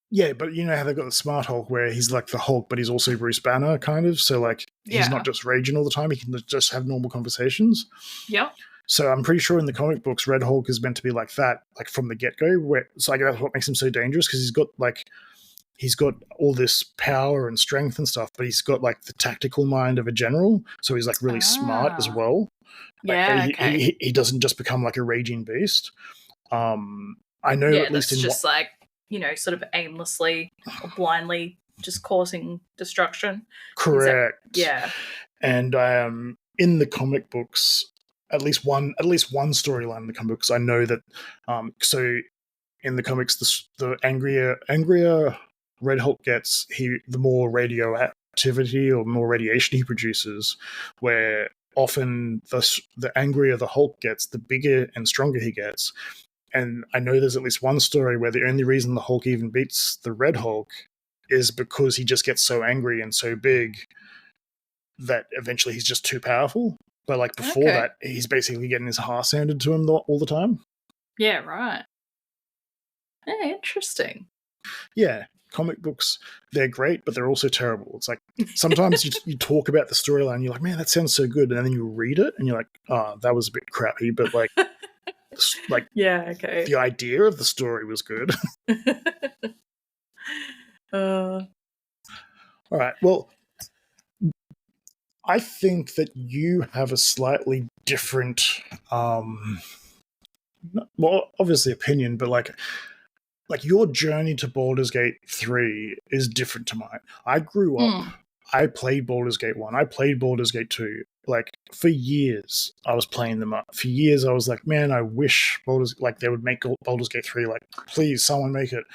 Yeah, but you know how they've got the Smart Hulk where he's like the Hulk, but he's also Bruce Banner, kind of. So like he's not just raging all the time; he can just have normal conversations. Yeah. So I'm pretty sure in the comic books, Red Hulk is meant to be like that, like from the get-go. So I guess that's what makes him so dangerous, because he's got all this power and strength and stuff, but he's got like the tactical mind of a general. So he's like really smart as well. He doesn't just become like a raging beast. I know at least in just like, sort of aimlessly or blindly just causing destruction. Correct. Yeah. And in the comic books, at least one storyline in the comic books, I know that. So in the comics, the angrier Red Hulk gets, the more radioactivity or more radiation he produces. Where often the angrier the Hulk gets, the bigger and stronger he gets, And I know there's at least one story where the only reason the Hulk even beats the Red Hulk is because he just gets so angry and so big that eventually he's just too powerful. But like before that, he's basically getting his ass handed to him all the time. Yeah, right. Yeah, interesting. Yeah, comic books, they're great, but they're also terrible. It's like sometimes you talk about the storyline, you're like, man, that sounds so good. And then you read it and you're like, oh, that was a bit crappy. But like, yeah, okay. The idea of the story was good. All right. Well, I think that you have a slightly different, obviously opinion, but like your journey to Baldur's Gate 3 is different to mine. I grew up, I played Baldur's Gate 1, I played Baldur's Gate 2. Like, for years, I was playing them up. For years, I was like, man, I wish they would make Baldur's Gate 3. Like, please, someone make it.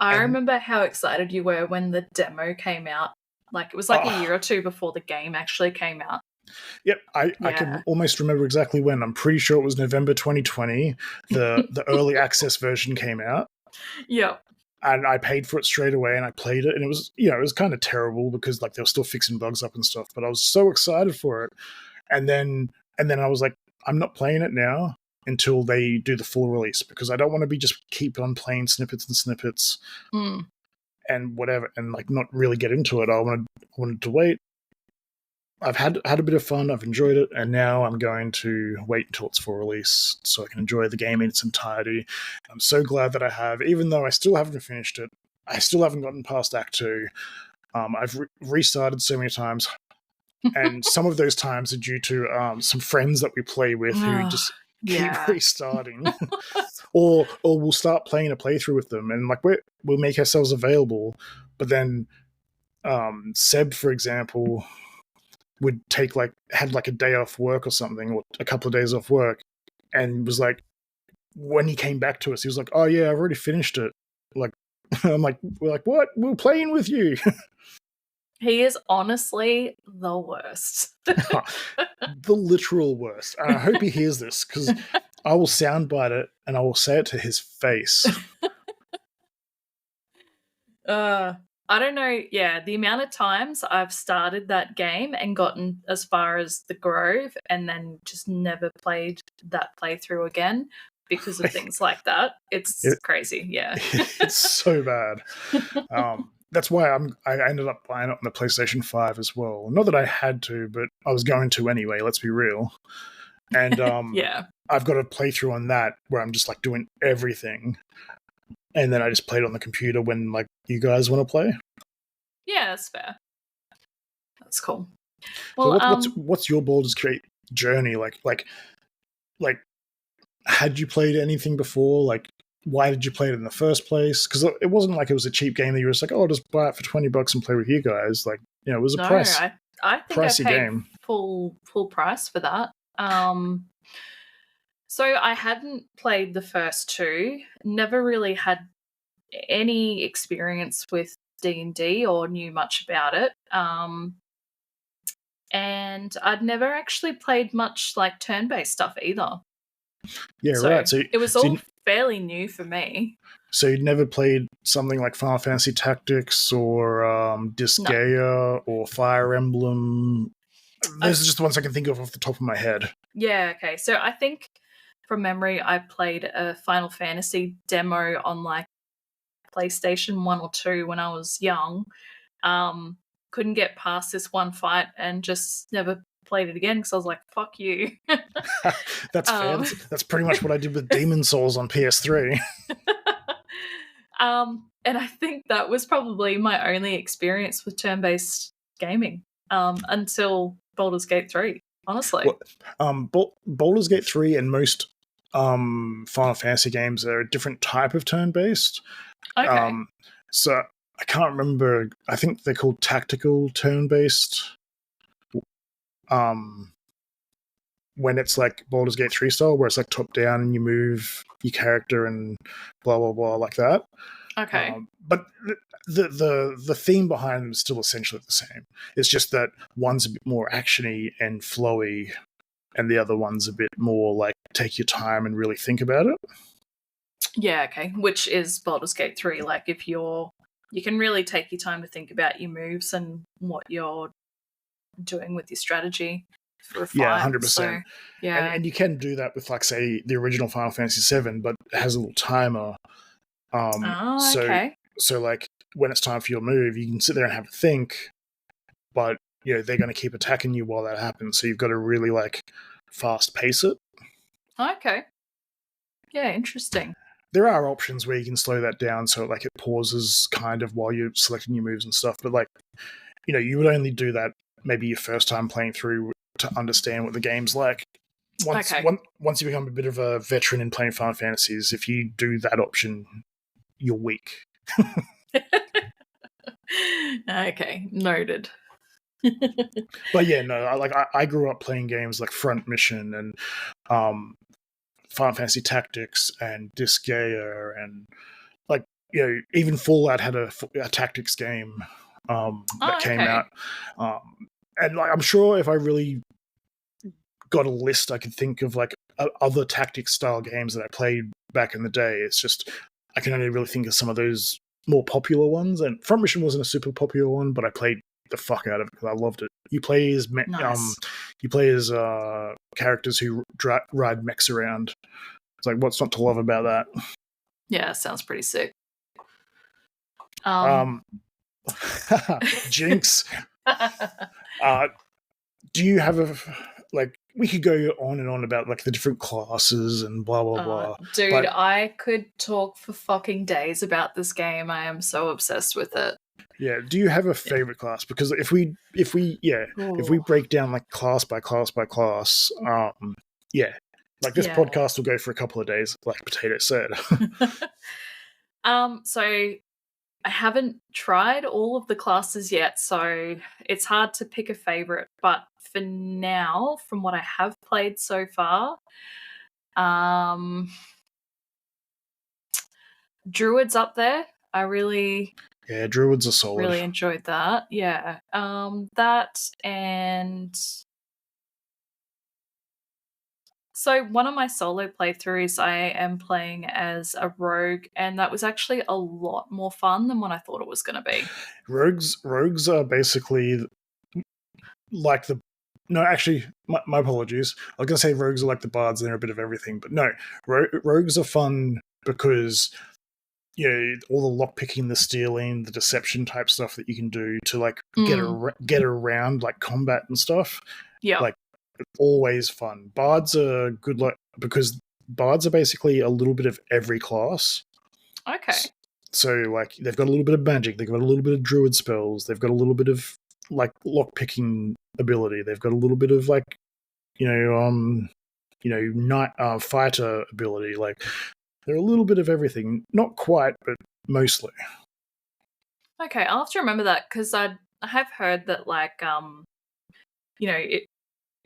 I remember how excited you were when the demo came out. Like, it was like a year or two before the game actually came out. Yep, I can almost remember exactly when. I'm pretty sure it was November 2020. The early access version came out. Yep. And I paid for it straight away, and I played it, and it was, it was kind of terrible because like they were still fixing bugs up and stuff. But I was so excited for it, and then I was like, I'm not playing it now until they do the full release because I don't want to be just keep on playing snippets and whatever, and like not really get into it. I wanted to wait. I've had a bit of fun. I've enjoyed it, and now I'm going to wait until it's full release so I can enjoy the game in its entirety. I'm so glad that I have, even though I still haven't finished it. I still haven't gotten past Act 2. I've restarted so many times, and some of those times are due to some friends that we play with who just keep restarting, or we'll start playing a playthrough with them, and like we'll make ourselves available. But then Seb, for example, would had a day off work or something, or a couple of days off work, and was like, when he came back to us, he was like, oh yeah, I've already finished it. Like, I'm like, we're like, what? We're playing with you. He is honestly the worst. The literal worst. And I hope he hears this, because I will soundbite it and I will say it to his face. I don't know, the amount of times I've started that game and gotten as far as the Grove and then just never played that playthrough again because of things like that. It's crazy, yeah. It's so bad. That's why I ended up buying it on the PlayStation 5 as well. Not that I had to, but I was going to anyway, let's be real. And I've got a playthrough on that where I'm just like doing everything. And then I just played on the computer when like you guys want to play. Yeah, that's fair. That's cool. Well, so what's your Baldur's Gate journey like? Like, had you played anything before? Like, why did you play it in the first place? Because it wasn't like it was a cheap game that you were just like, oh, I'll just buy it for $20 and play with you guys. Like, it was a price. I think pricey I paid game. full price for that. So I hadn't played the first two, never really had any experience with D&D or knew much about it. And I'd never actually played much like turn-based stuff either. Yeah, right. So it was all fairly new for me. So you'd never played something like Final Fantasy Tactics or Disgaea or Fire Emblem? Those are just the ones I can think of off the top of my head. Yeah, okay. So I think from memory, I played a Final Fantasy demo on like PlayStation 1 or 2 when I was young. Couldn't get past this one fight and just never played it again because I was like, fuck you. That's fair. That's pretty much what I did with Demon Souls on PS3. And I think that was probably my only experience with turn-based gaming until Baldur's Gate 3, honestly. Baldur's Gate 3 and most Final Fantasy games are a different type of turn-based. Okay. So I can't remember. I think they're called tactical turn-based. When it's like Baldur's Gate 3 style, where it's like top down and you move your character and blah blah blah like that. Okay. But the theme behind them is still essentially the same. It's just that one's a bit more actiony and flowy, and the other one's a bit more like take your time and really think about it. Yeah, okay. Which is Baldur's Gate 3. Like, if you can really take your time to think about your moves and what you're doing with your strategy for a Yeah, fight. 100%. So, yeah. And you can do that with, like, say, the original Final Fantasy VII, but it has a little timer. Okay. So like when it's time for your move, you can sit there and have a think, but they're going to keep attacking you while that happens. So you've got to really like fast pace it. Okay. Yeah, interesting. There are options where you can slow that down, so like it pauses kind of while you're selecting your moves and stuff. But like you would only do that maybe your first time playing through to understand what the game's like. Once you become a bit of a veteran in playing Final Fantasies, if you do that option, you're weak. Okay, noted. But yeah, no, I grew up playing games like Front Mission and Final Fantasy Tactics and Disgaea and like even Fallout had a tactics game that came out, and like I'm sure if I really got a list, I could think of like other tactics style games that I played back in the day. It's just I can only really think of some of those more popular ones, and Front Mission wasn't a super popular one, but I played the fuck out of it because I loved it. You play as characters who ride mechs around. It's like, what's not to love about that? Yeah, sounds pretty sick. Jinx. Do you have we could go on and on about like the different classes and blah blah blah. Dude, but I could talk for fucking days about this game. I am so obsessed with it. Yeah. Do you have a favorite class? Because if we break down like class by class by class, like this podcast will go for a couple of days, like Potato said. So I haven't tried all of the classes yet, so it's hard to pick a favorite. But for now, from what I have played so far, Druid's up there. I really... Yeah, Druids are solid. Really enjoyed that. Yeah. That and... So one of my solo playthroughs, I am playing as a rogue, and that was actually a lot more fun than what I thought it was going to be. Rogues are basically like the... No, actually, my apologies. I was going to say rogues are like the bards, and they're a bit of everything. But no, rogues are fun because... all the lockpicking, the stealing, the deception type stuff that you can do to like get around like combat and stuff. Yeah, like always fun. Bards are good, because bards are basically a little bit of every class. Okay. So like they've got a little bit of magic, they've got a little bit of druid spells, they've got a little bit of like lockpicking ability, they've got a little bit of like night fighter ability, like. They're a little bit of everything. Not quite, but mostly. Okay, I'll have to remember that because I have heard that, like,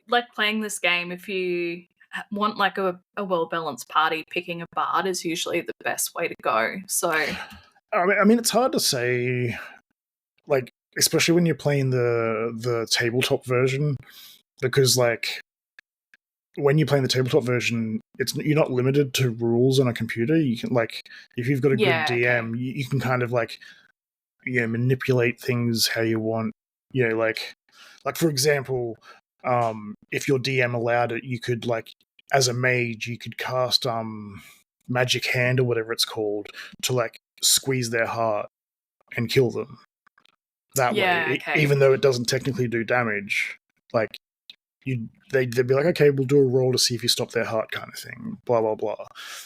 like playing this game, if you want like a well-balanced party, picking a bard is usually the best way to go. So, I mean, it's hard to say, like, especially when you're playing the tabletop version, because like. When you're playing the tabletop version, you're not limited to rules on a computer. You can like, if you've got a good DM, you can kind of like, manipulate things how you want. Like for example, if your DM allowed it, you could like, as a mage, you could cast magic hand or whatever it's called to like squeeze their heart and kill them. That way, even though it doesn't technically do damage, like. They'd be like, okay, we'll do a roll to see if you stop their heart, kind of thing, blah blah blah.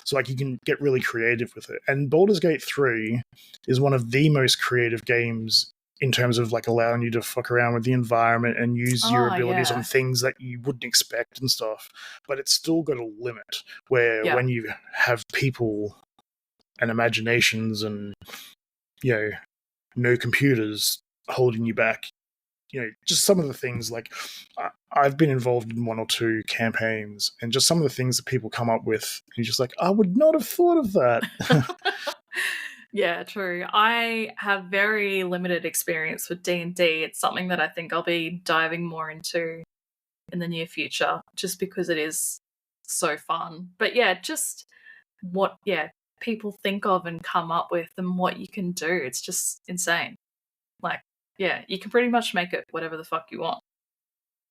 So like you can get really creative with it. And Baldur's Gate 3 is one of the most creative games in terms of like allowing you to fuck around with the environment and use your abilities on things that you wouldn't expect and stuff. But it's still got a limit where when you have people and imaginations and no computers holding you back. Just some of the things, like I've been involved in one or two campaigns, and just some of the things that people come up with, and you're just like, I would not have thought of that. Yeah, true. I have very limited experience with D&D. It's something that I think I'll be diving more into in the near future, just because it is so fun. But yeah, just people think of and come up with and what you can do. It's just insane. Like, yeah, you can pretty much make it whatever the fuck you want.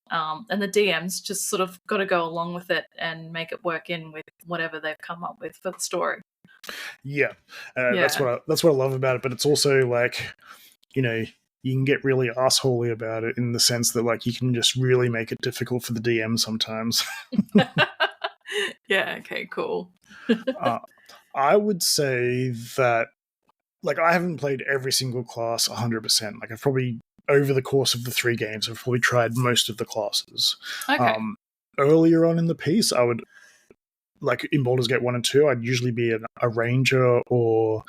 And the DMs just sort of got to go along with it and make it work in with whatever they've come up with for the story. Yeah, that's what I love about it. But it's also like, you know, you can get really assholey about it in the sense that like you can just really make it difficult for the DM sometimes. Yeah. Okay. Cool. I would say that, like, I haven't played every single class 100%. Like, I've probably, over the course of the 3 games, I've probably tried most of the classes. Okay. Earlier on in the piece, I would, like, in Baldur's Gate 1 and 2, I'd usually be a ranger or,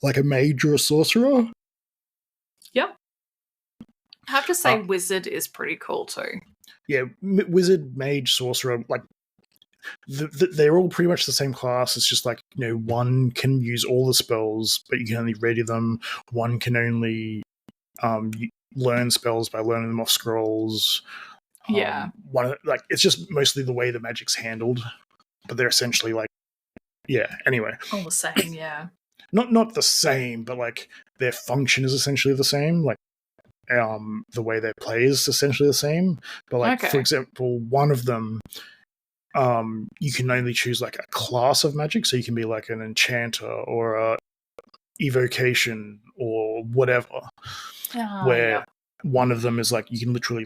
like, a mage or a sorcerer. Yep. I have to say wizard is pretty cool, too. Yeah, wizard, mage, sorcerer, like, they're all pretty much the same class. It's just like, you know, one can use all the spells, but you can only ready them. One can only learn spells by learning them off scrolls. Yeah. Like, it's just mostly the way the magic's handled, but they're essentially like, yeah. Anyway, all the same. Yeah. Not the same, but like their function is essentially the same. Like, the way they play is essentially the same. But like, for example, one of them, you can only choose like a class of magic, so you can be like an enchanter or a evocation or whatever. Where one of them is like you can literally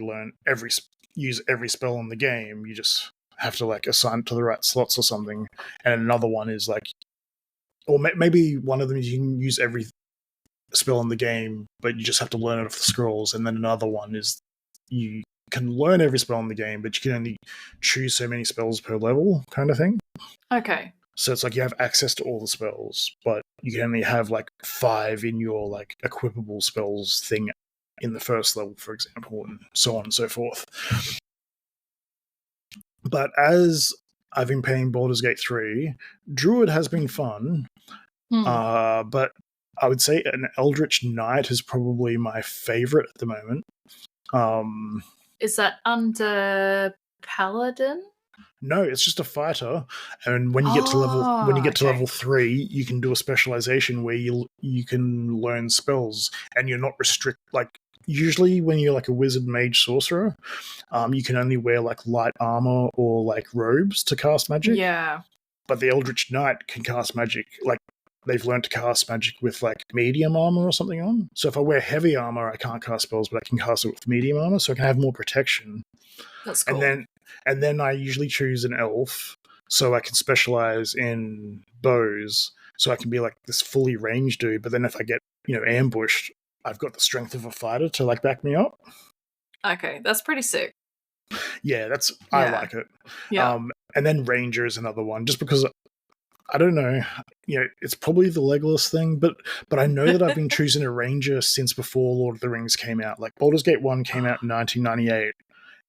use every spell in the game. You just have to like assign it to the right slots or something. And another one is like, or maybe one of them you can use every spell in the game, but you just have to learn it off the scrolls. And then another one is you can learn every spell in the game, but you can only choose so many spells per level, kind of thing. Okay. So it's like you have access to all the spells, but you can only have like 5 in your like equipable spells thing in the first level, for example, and so on and so forth. But as I've been playing Baldur's Gate 3, Druid has been fun, but I would say an Eldritch Knight is probably my favorite at the moment. Is that under Paladin? No, it's just a fighter, and when you get to level 3, you can do a specialization where you can learn spells, and you're not restricted. Like, usually when you're like a wizard, mage, sorcerer, you can only wear like light armor or like robes to cast magic. Yeah. But the Eldritch Knight can cast magic. Like, they've learned to cast magic with like medium armor or something on. So if I wear heavy armor, I can't cast spells, but I can cast it with medium armor, so I can have more protection. That's cool. And then I usually choose an elf, so I can specialize in bows, so I can be like this fully ranged dude. But then if I get, you know, ambushed, I've got the strength of a fighter to like back me up. Okay, that's pretty sick. Yeah, I like it. Yeah. And then ranger is another one, just because I don't know, you know, it's probably the Legolas thing, but I know that I've been choosing a ranger since before Lord of the Rings came out. Like, Baldur's Gate 1 came out in 1998.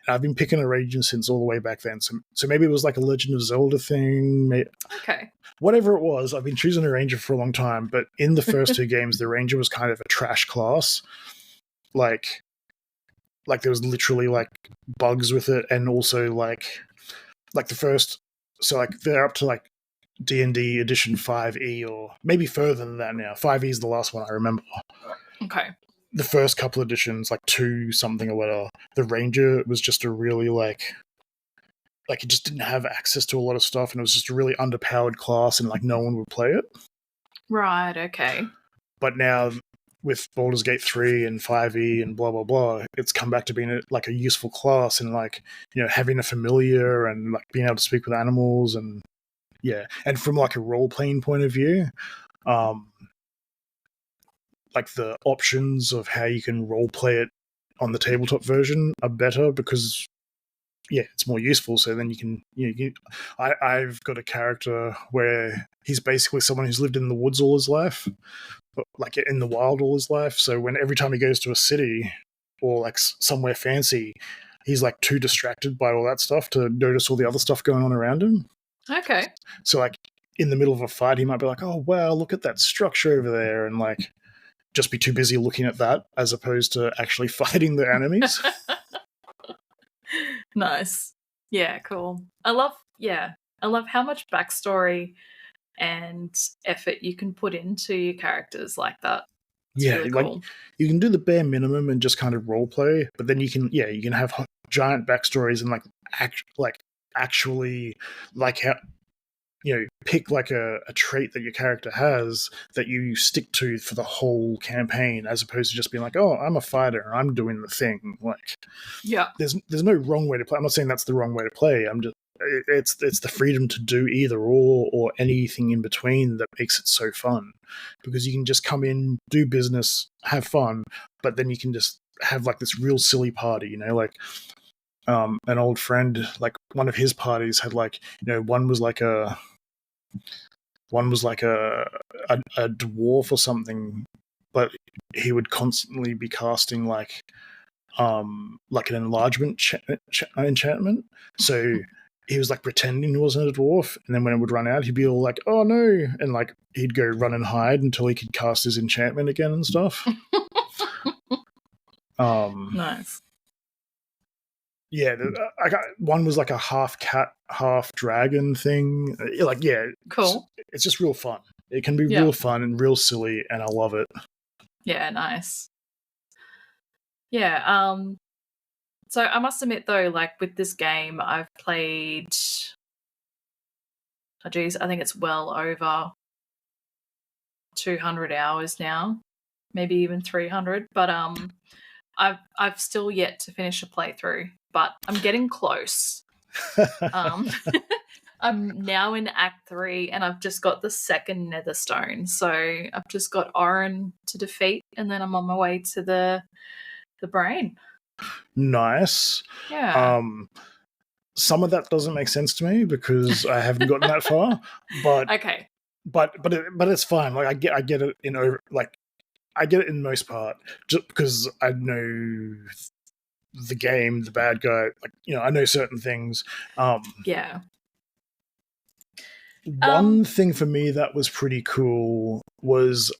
I've been picking a ranger since all the way back then. So maybe it was like a Legend of Zelda thing. Okay. Whatever it was, I've been choosing a ranger for a long time. But in the first 2 games, the ranger was kind of a trash class. Like there was literally like bugs with it, and also like the first. So like they're up to like D&D edition 5e, or maybe further than that now. 5e is the last one I remember. Okay. The first couple editions, like 2 something or whatever, the ranger was just a really like it just didn't have access to a lot of stuff, and it was just a really underpowered class, and like no one would play it. Right, okay. But now with Baldur's Gate 3 and 5e and blah blah blah, it's come back to being a useful class, and like, you know, having a familiar and like being able to speak with animals, and yeah, and from like a role playing point of view, like the options of how you can role play it on the tabletop version are better, because it's more useful. So then you can, I've got a character where he's basically someone who's lived in the woods all his life, but like in the wild all his life. So every time he goes to a city or like somewhere fancy, he's like too distracted by all that stuff to notice all the other stuff going on around him. Okay. So like in the middle of a fight, he might be like, oh wow, look at that structure over there, and like just be too busy looking at that as opposed to actually fighting the enemies. Nice. Yeah, cool. I love how much backstory and effort you can put into your characters like that. It's Yeah, really like cool. you can do the bare minimum and just kind of role play, but then you can have giant backstories and actually like how pick like a trait that your character has that you stick to for the whole campaign, as opposed to just being like, oh, I'm a fighter, I'm doing the thing. Like, Yeah. there's no wrong way to play. I'm not saying that's the wrong way to play. I'm just it's the freedom to do either or anything in between that makes it so fun, because you can just come in, do business, have fun, but then you can just have like this real silly party, like an old friend, like one of his parties had like, one was like a dwarf or something, but he would constantly be casting like an enlargement enchantment. So he was like pretending he wasn't a dwarf, and then when it would run out, he'd be all like, "Oh no!" and like he'd go run and hide until he could cast his enchantment again and stuff. Nice. Yeah, I got one was like a half cat, half dragon thing. Like, yeah, cool. It's just real fun. It can be real fun and real silly, and I love it. Yeah, nice. Yeah, so I must admit though, like with this game, I've played, I think it's well over 200 hours now, maybe even 300. But I've still yet to finish a playthrough, but I'm getting close. I'm now in Act 3, and I've just got the second Nether Stone, so I've just got Orin to defeat, and then I'm on my way to the brain. Nice. Yeah. Some of that doesn't make sense to me because I haven't gotten that far, but okay. But it's fine. Like I get it I get it in most part, just because I know the game, the bad guy. Like, I know certain things. Yeah. One thing for me that was pretty cool was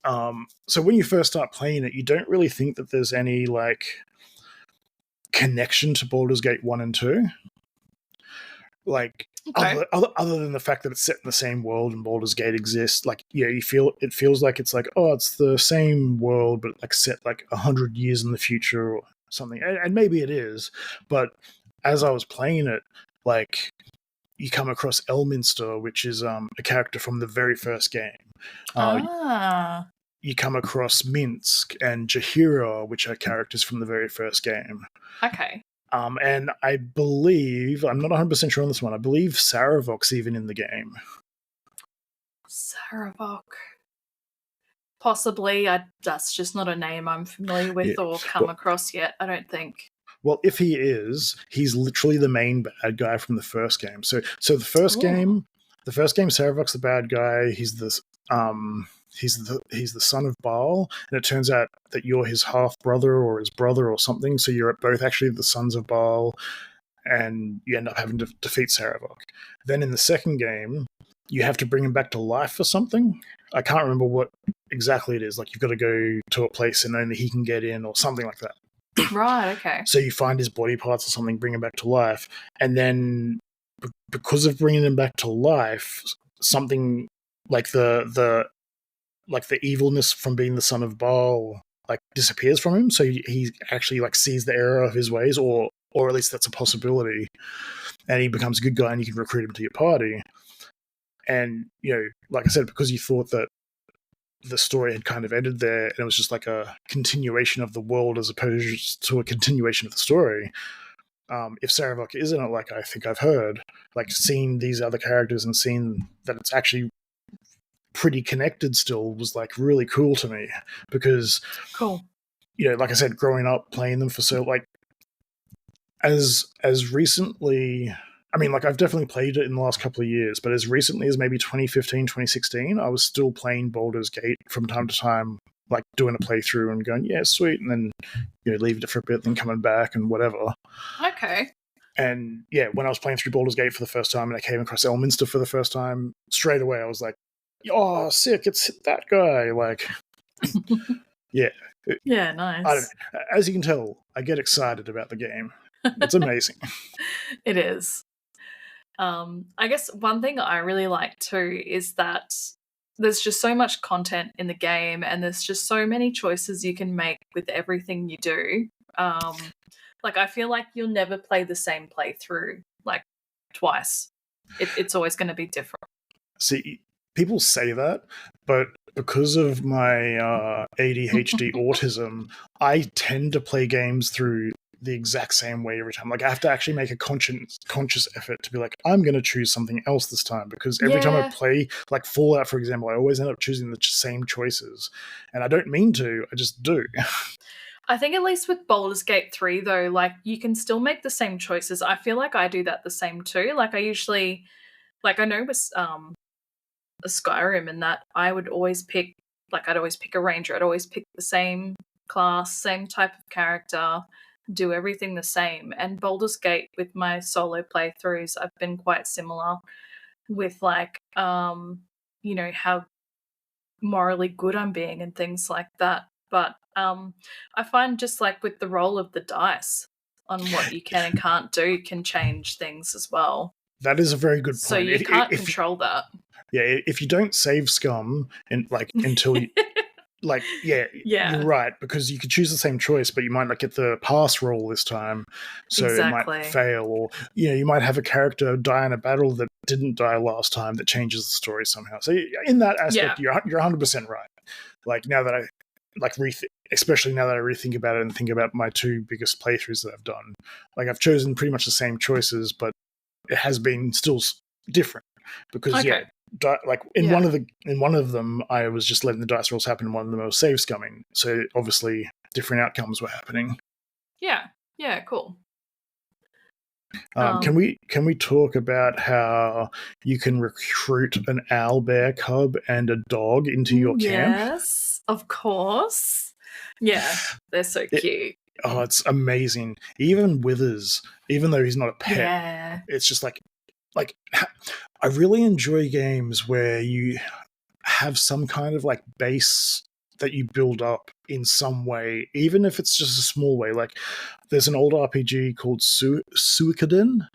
so when you first start playing it, you don't really think that there's any like connection to Baldur's Gate 1 and 2. Like, okay. other than the fact that it's set in the same world and Baldur's Gate exists, like, it feels like it's like, oh, it's the same world, but like set like 100 years in the future or something. And maybe it is, but as I was playing it, like, you come across Elminster, which is a character from the very first game. You come across Minsk and Jahira, which are characters from the very first game. Okay. And I believe, I'm not 100% sure on this one, I believe Saravok's even in the game. Saravok. Possibly. That's just not a name I'm familiar with or come across yet, I don't think. Well, if he is, he's literally the main bad guy from the first game. So the first game, Saravok's the bad guy. He's the son of Baal, and it turns out that you're his half brother or his brother or something. So you're both actually the sons of Baal, and you end up having to defeat Saravok. Then in the second game, you have to bring him back to life for something. I can't remember what exactly it is. Like, you've got to go to a place and only he can get in, or something like that. Right, okay. So you find his body parts or something, bring him back to life, and then because of bringing him back to life, something like the evilness from being the son of Baal like disappears from him. So he actually like sees the error of his ways, or at least that's a possibility, and he becomes a good guy, and you can recruit him to your party. And like I said, because you thought that the story had kind of ended there and it was just like a continuation of the world as opposed to a continuation of the story. If Saravok is in it, like I think I've heard, like seeing these other characters and seeing that it's actually pretty connected still was like really cool to me, because cool. Like I said, growing up playing them for so like as recently, I mean, like, I've definitely played it in the last couple of years, but as recently as maybe 2015, 2016, I was still playing Baldur's Gate from time to time, like doing a playthrough and going, yeah, sweet, and then leaving it for a bit, then coming back and whatever. Okay. And yeah, when I was playing through Baldur's Gate for the first time and I came across Elminster for the first time, straight away I was like, oh, sick, it's that guy. Like, yeah. Yeah, nice. I don't know. As you can tell, I get excited about the game. It's amazing. It is. I guess one thing I really like too is that there's just so much content in the game, and there's just so many choices you can make with everything you do. Like, I feel like you'll never play the same playthrough like twice. It's always going to be different. See, people say that, but because of my ADHD autism, I tend to play games through the exact same way every time. Like, I have to actually make a conscious effort to be like, I'm going to choose something else this time, because every time I play, like Fallout, for example, I always end up choosing the same choices. And I don't mean to, I just do. I think at least with Baldur's Gate 3, though, like, you can still make the same choices. I feel like I do that the same too. Like, I usually, like, I know with a Skyrim and that I would always pick, like, I'd always pick a ranger. I'd always pick the same class, same type of character, do everything the same. And Baldur's Gate, with my solo playthroughs, I've been quite similar with, like, you know, how morally good I'm being and things like that. But I find just like with the roll of the dice on what you can and can't do can change things as well. That is a very good point. So you can't control that. Yeah, if you don't save scum and like until you, like, you're right, because you could choose the same choice, but you might not get the pass roll this time, so it might fail, or you might have a character die in a battle that didn't die last time that changes the story somehow. So in that aspect, you're 100% right. Like, now that I especially now that I rethink about it and think about my two biggest playthroughs that I've done, like, I've chosen pretty much the same choices, but it has been still different because like in one of them I was just letting the dice rolls happen, and one of them I was save scumming, so obviously different outcomes were happening. Yeah, cool. Can we talk about how you can recruit an owlbear cub and a dog into your camp? Yes, of course. Yeah, they're so cute. It's amazing. Even Withers, even though he's not a pet, it's just like I really enjoy games where you have some kind of like base that you build up in some way, even if it's just a small way. Like, there's an old RPG called Suikoden,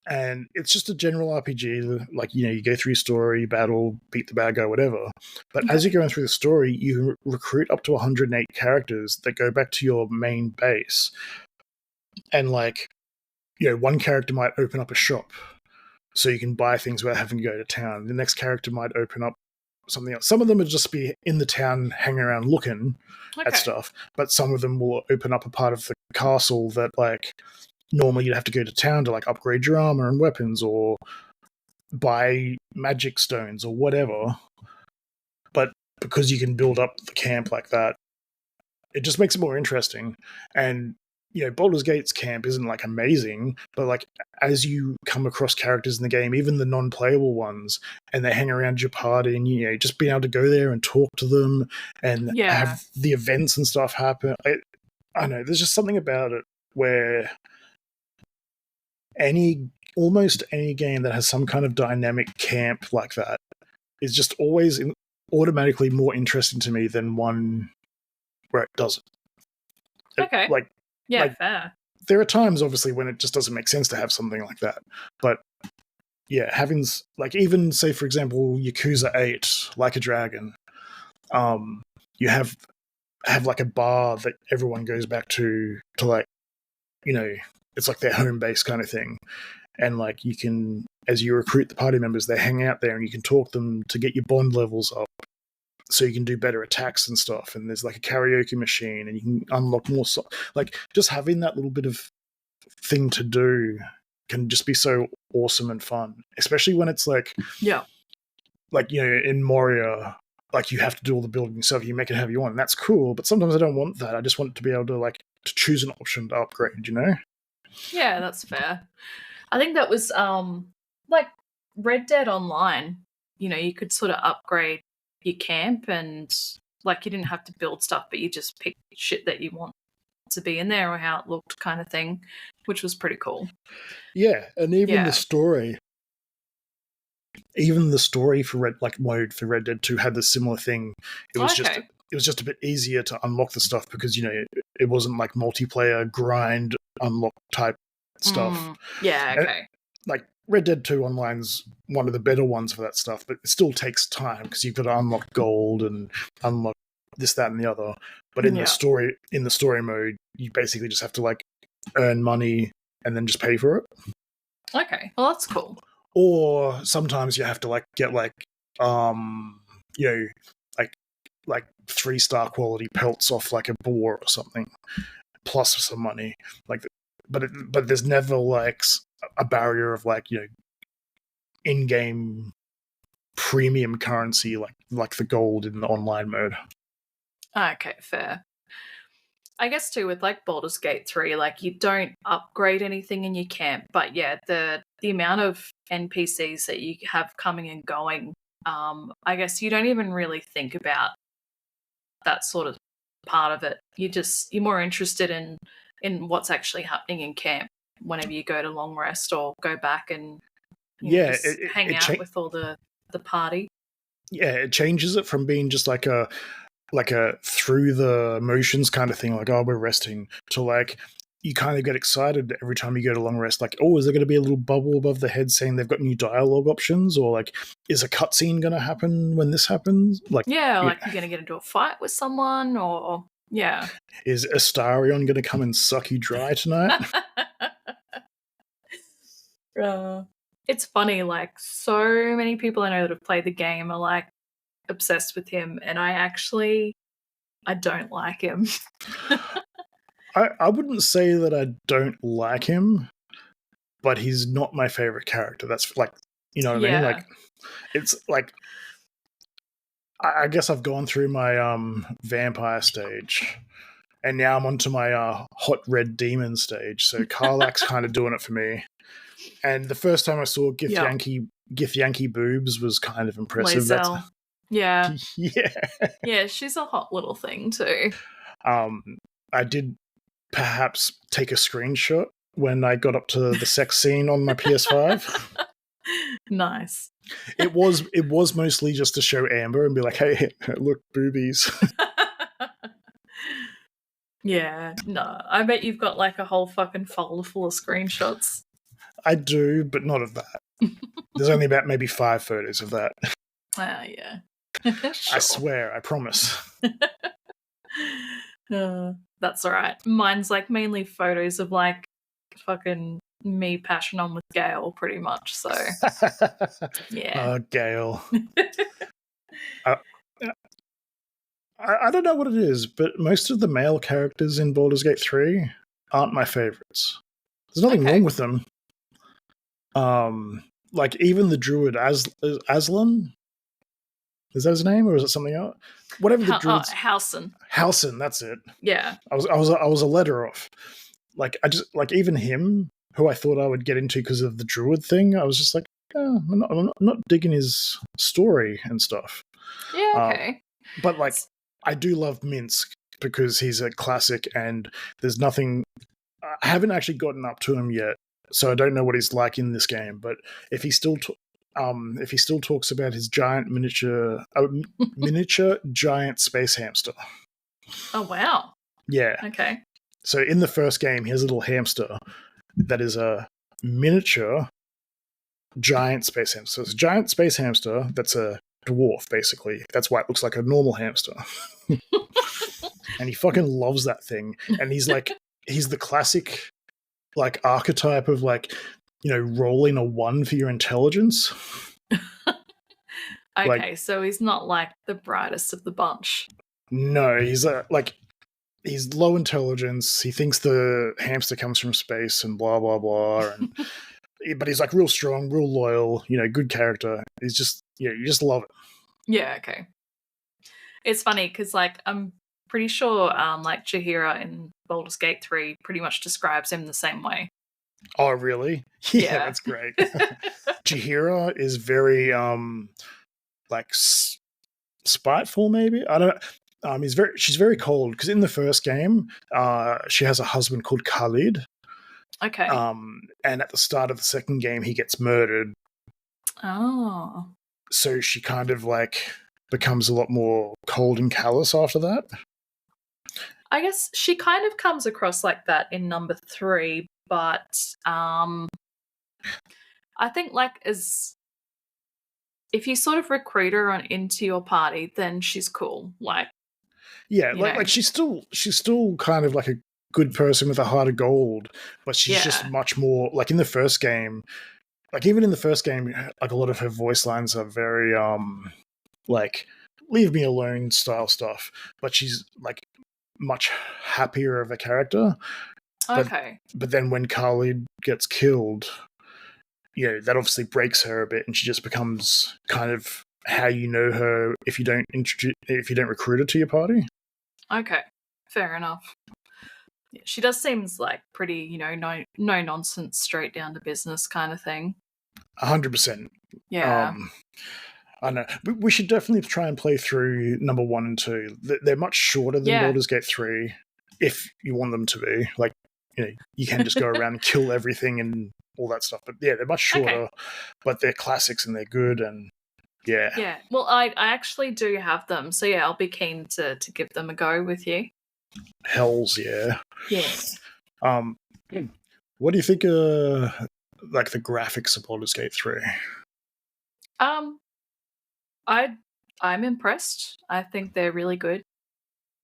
and it's just a general RPG. Like, you go through your story, battle, beat the bad guy, whatever. But as you're going through the story, you recruit up to 108 characters that go back to your main base. And like, one character might open up a shop, so you can buy things without having to go to town. The next character might open up something else. Some of them would just be in the town hanging around looking at stuff, but some of them will open up a part of the castle that, like, normally you'd have to go to town to, like, upgrade your armor and weapons or buy magic stones or whatever. But because you can build up the camp like that, it just makes it more interesting. And Baldur's Gate's camp isn't like amazing, but like, as you come across characters in the game, even the non-playable ones, and they hang around your party, and just being able to go there and talk to them and have the events and stuff happen. I don't know, there's just something about it where almost any game that has some kind of dynamic camp like that is just always automatically more interesting to me than one where it doesn't. Okay. Fair. There are times, obviously, when it just doesn't make sense to have something like that. But having, like, even, say, for example, Yakuza 8, Like a Dragon, you have like a bar that everyone goes back to like, it's like their home base kind of thing. And like, you can, as you recruit the party members, they hang out there and you can talk them to get your bond levels up, so you can do better attacks and stuff. And there's like a karaoke machine, and you can unlock more. Like, just having that little bit of thing to do can just be so awesome and fun, especially when it's like, in Moria, like, you have to do all the building yourself. You make it however you want, and that's cool. But sometimes I don't want that. I just want to be able to, like, to choose an option to upgrade. Yeah, that's fair. I think that was like Red Dead Online. You could sort of upgrade your camp, and like, you didn't have to build stuff, but you just pick shit that you want to be in there or how it looked, kind of thing, which was pretty cool. Yeah, and even the story for mode for Red Dead 2 had the similar thing. It was just a bit easier to unlock the stuff because it wasn't like multiplayer grind unlock type stuff. Okay. Like, Red Dead 2 Online's one of the better ones for that stuff, but it still takes time because you've got to unlock gold and unlock this, that, and the other. But in the story mode, you basically just have to like earn money and then just pay for it. Okay, well that's cool. Or sometimes you have to like get like like 3-star quality pelts off like a boar or something, plus some money. Like, but there's never like a barrier of like in-game premium currency like the gold in the online mode. Okay, fair. I guess too with like Baldurs Gate 3, like you don't upgrade anything in your camp, but yeah, the amount of NPCs that you have coming and going, I guess you don't even really think about that sort of part of it. You're more interested in what's actually happening in camp whenever you go to long rest or go back and hang out with all the party. Yeah, it changes it from being just like a through the motions kind of thing, like, oh, we're resting, to like you kind of get excited every time you go to long rest, like, oh, is there going to be a little bubble above the head saying they've got new dialogue options, or like, is a cutscene going to happen when this happens? Like, yeah, like you're going to get into a fight with someone, or yeah, is Astarion going to come and suck you dry tonight? It's funny, like so many people I know that have played the game are like obsessed with him, and I don't like him. I wouldn't say that I don't like him, but he's not my favorite character. That's like, you know what I mean? Like, it's like, I guess I've gone through my vampire stage, and now I'm onto my hot red demon stage. So Karlach's kind of doing it for me. And the first time I saw Gith Yankee boobs was kind of impressive. Yeah. Yeah. Yeah, she's a hot little thing too. I did perhaps take a screenshot when I got up to the sex scene on my PS5. Nice. It was mostly just to show Amber and be like, hey, look, boobies. Yeah, no. I bet you've got like a whole fucking folder full of screenshots. I do, but not of that. There's only about maybe 5 photos of that. Yeah. Sure. I swear, I promise. That's all right. Mine's like mainly photos of like fucking me passion on with Gale, pretty much. So yeah. Gale. I don't know what it is, but most of the male characters in Baldur's Gate 3 aren't my favorites. There's nothing wrong with them. Like even the druid Aslan. Is that his name, or is it something else? Whatever the druid. Halsin, that's it. Yeah. I was a letter off. Like I just like even him, who I thought I would get into because of the druid thing. I was just like, I'm not digging his story and stuff. Yeah. Okay. But like, I do love Minsc because he's a classic, and there's nothing. I haven't actually gotten up to him yet, so I don't know what he's like in this game. But if he still talks about his giant miniature giant space hamster. Oh wow. Yeah. Okay. So in the first game, he has a little hamster that is a miniature giant space hamster. So it's a giant space hamster that's a dwarf, basically. That's why it looks like a normal hamster. And he fucking loves that thing. And he's the classic like archetype of like, rolling a 1 for your intelligence. Okay, like, so he's not like the brightest of the bunch. No, he's he's low intelligence. He thinks the hamster comes from space and blah blah blah. And but he's like real strong, real loyal. Good character. He's just you just love it. Yeah. Okay. It's funny because like I'm pretty sure like Jaheira in Baldur's Gate 3 pretty much describes him the same way. Oh really? Yeah. That's great. Jaheira is very like spiteful, maybe. I don't know. She's very cold because in the first game, she has a husband called Khalid. Okay. And at the start of the second game, he gets murdered. Oh. So she kind of like becomes a lot more cold and callous after that. I guess she kind of comes across like that in number 3, but I think like as if you sort of recruit her into your party, then she's cool. Like Yeah, you know, like she's still kind of like a good person with a heart of gold, but she's just yeah, much more like in the first game. Like even in the first game, like a lot of her voice lines are very like leave me alone style stuff, but she's like much happier of a character. okay, But then when Khalid gets killed, that obviously breaks her a bit, and she just becomes kind of how you know her if you don't recruit her to your party. okay, fair enough. Yeah, she does seems like pretty, no nonsense, straight down to business kind of thing. 100%. Yeah. I know. We should definitely try and play through number 1 and 2. They're much shorter than Yeah. Baldur's Gate 3, if you want them to be. Like, you can just go around and kill everything and all that stuff. But yeah, they're much shorter, but they're classics and they're good. And yeah. Yeah. Well, I actually do have them. So yeah, I'll be keen to give them a go with you. Hells yeah. Yeah. What do you think like the graphics of Baldur's Gate 3? I'm impressed. I think they're really good.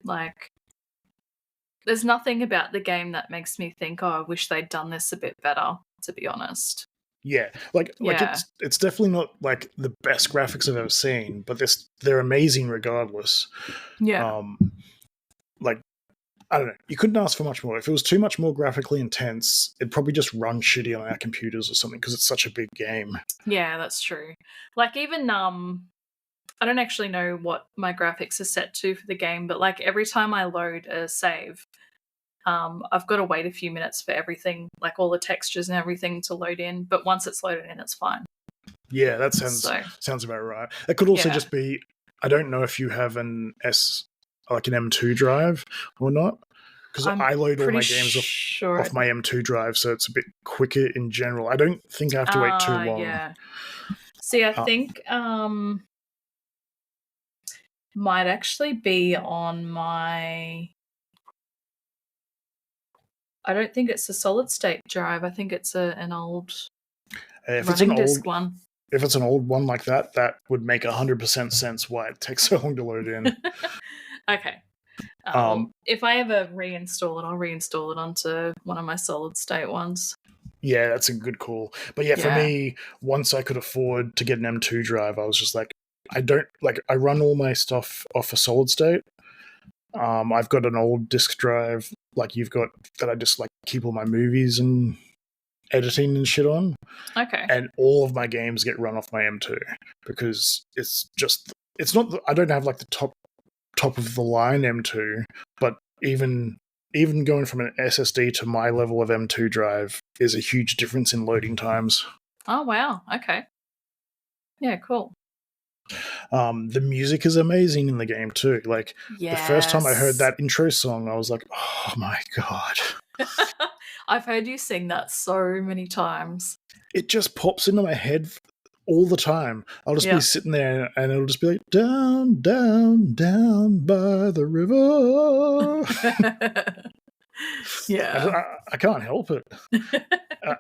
Like, there's nothing about the game that makes me think, oh, I wish they'd done this a bit better, to be honest. Yeah, like it's definitely not like the best graphics I've ever seen, but they're amazing regardless. Yeah. Like, I don't know, you couldn't ask for much more. If it was too much more graphically intense, it'd probably just run shitty on our computers or something because it's such a big game. Yeah, that's true. Like even I don't actually know what my graphics are set to for the game, but like every time I load a save, I've got to wait a few minutes for everything, like all the textures and everything to load in. But once it's loaded in, it's fine. Yeah, that sounds about right. It could also just be, I don't know if you have an M2 drive or not, because I load all my games off my M2 drive, so it's a bit quicker in general. I don't think I have to wait too long. Yeah. See, I think might actually be on my... I don't think it's a solid state drive. I think it's an old running disk one. If it's an old one like that, that would make 100% sense why it takes so long to load in. Okay. Well, if I ever reinstall it, I'll reinstall it onto one of my solid state ones. Yeah, that's a good call. But yeah, for me, once I could afford to get an M2 drive, I was just like, I run all my stuff off a solid state. I've got an old disk drive like you've got that I just like keep all my movies and editing and shit on. Okay. And all of my games get run off my M2 because it's not, I don't have like the top of the line M2, but even going from an SSD to my level of M2 drive is a huge difference in loading times. Oh, wow. Okay. Yeah, cool. The music is amazing in the game too. Like the first time I heard that intro song, I was like, oh my God. I've heard you sing that so many times. It just pops into my head all the time. I'll just be sitting there and it'll just be like, down, down, down by the river. Yeah. I can't help it.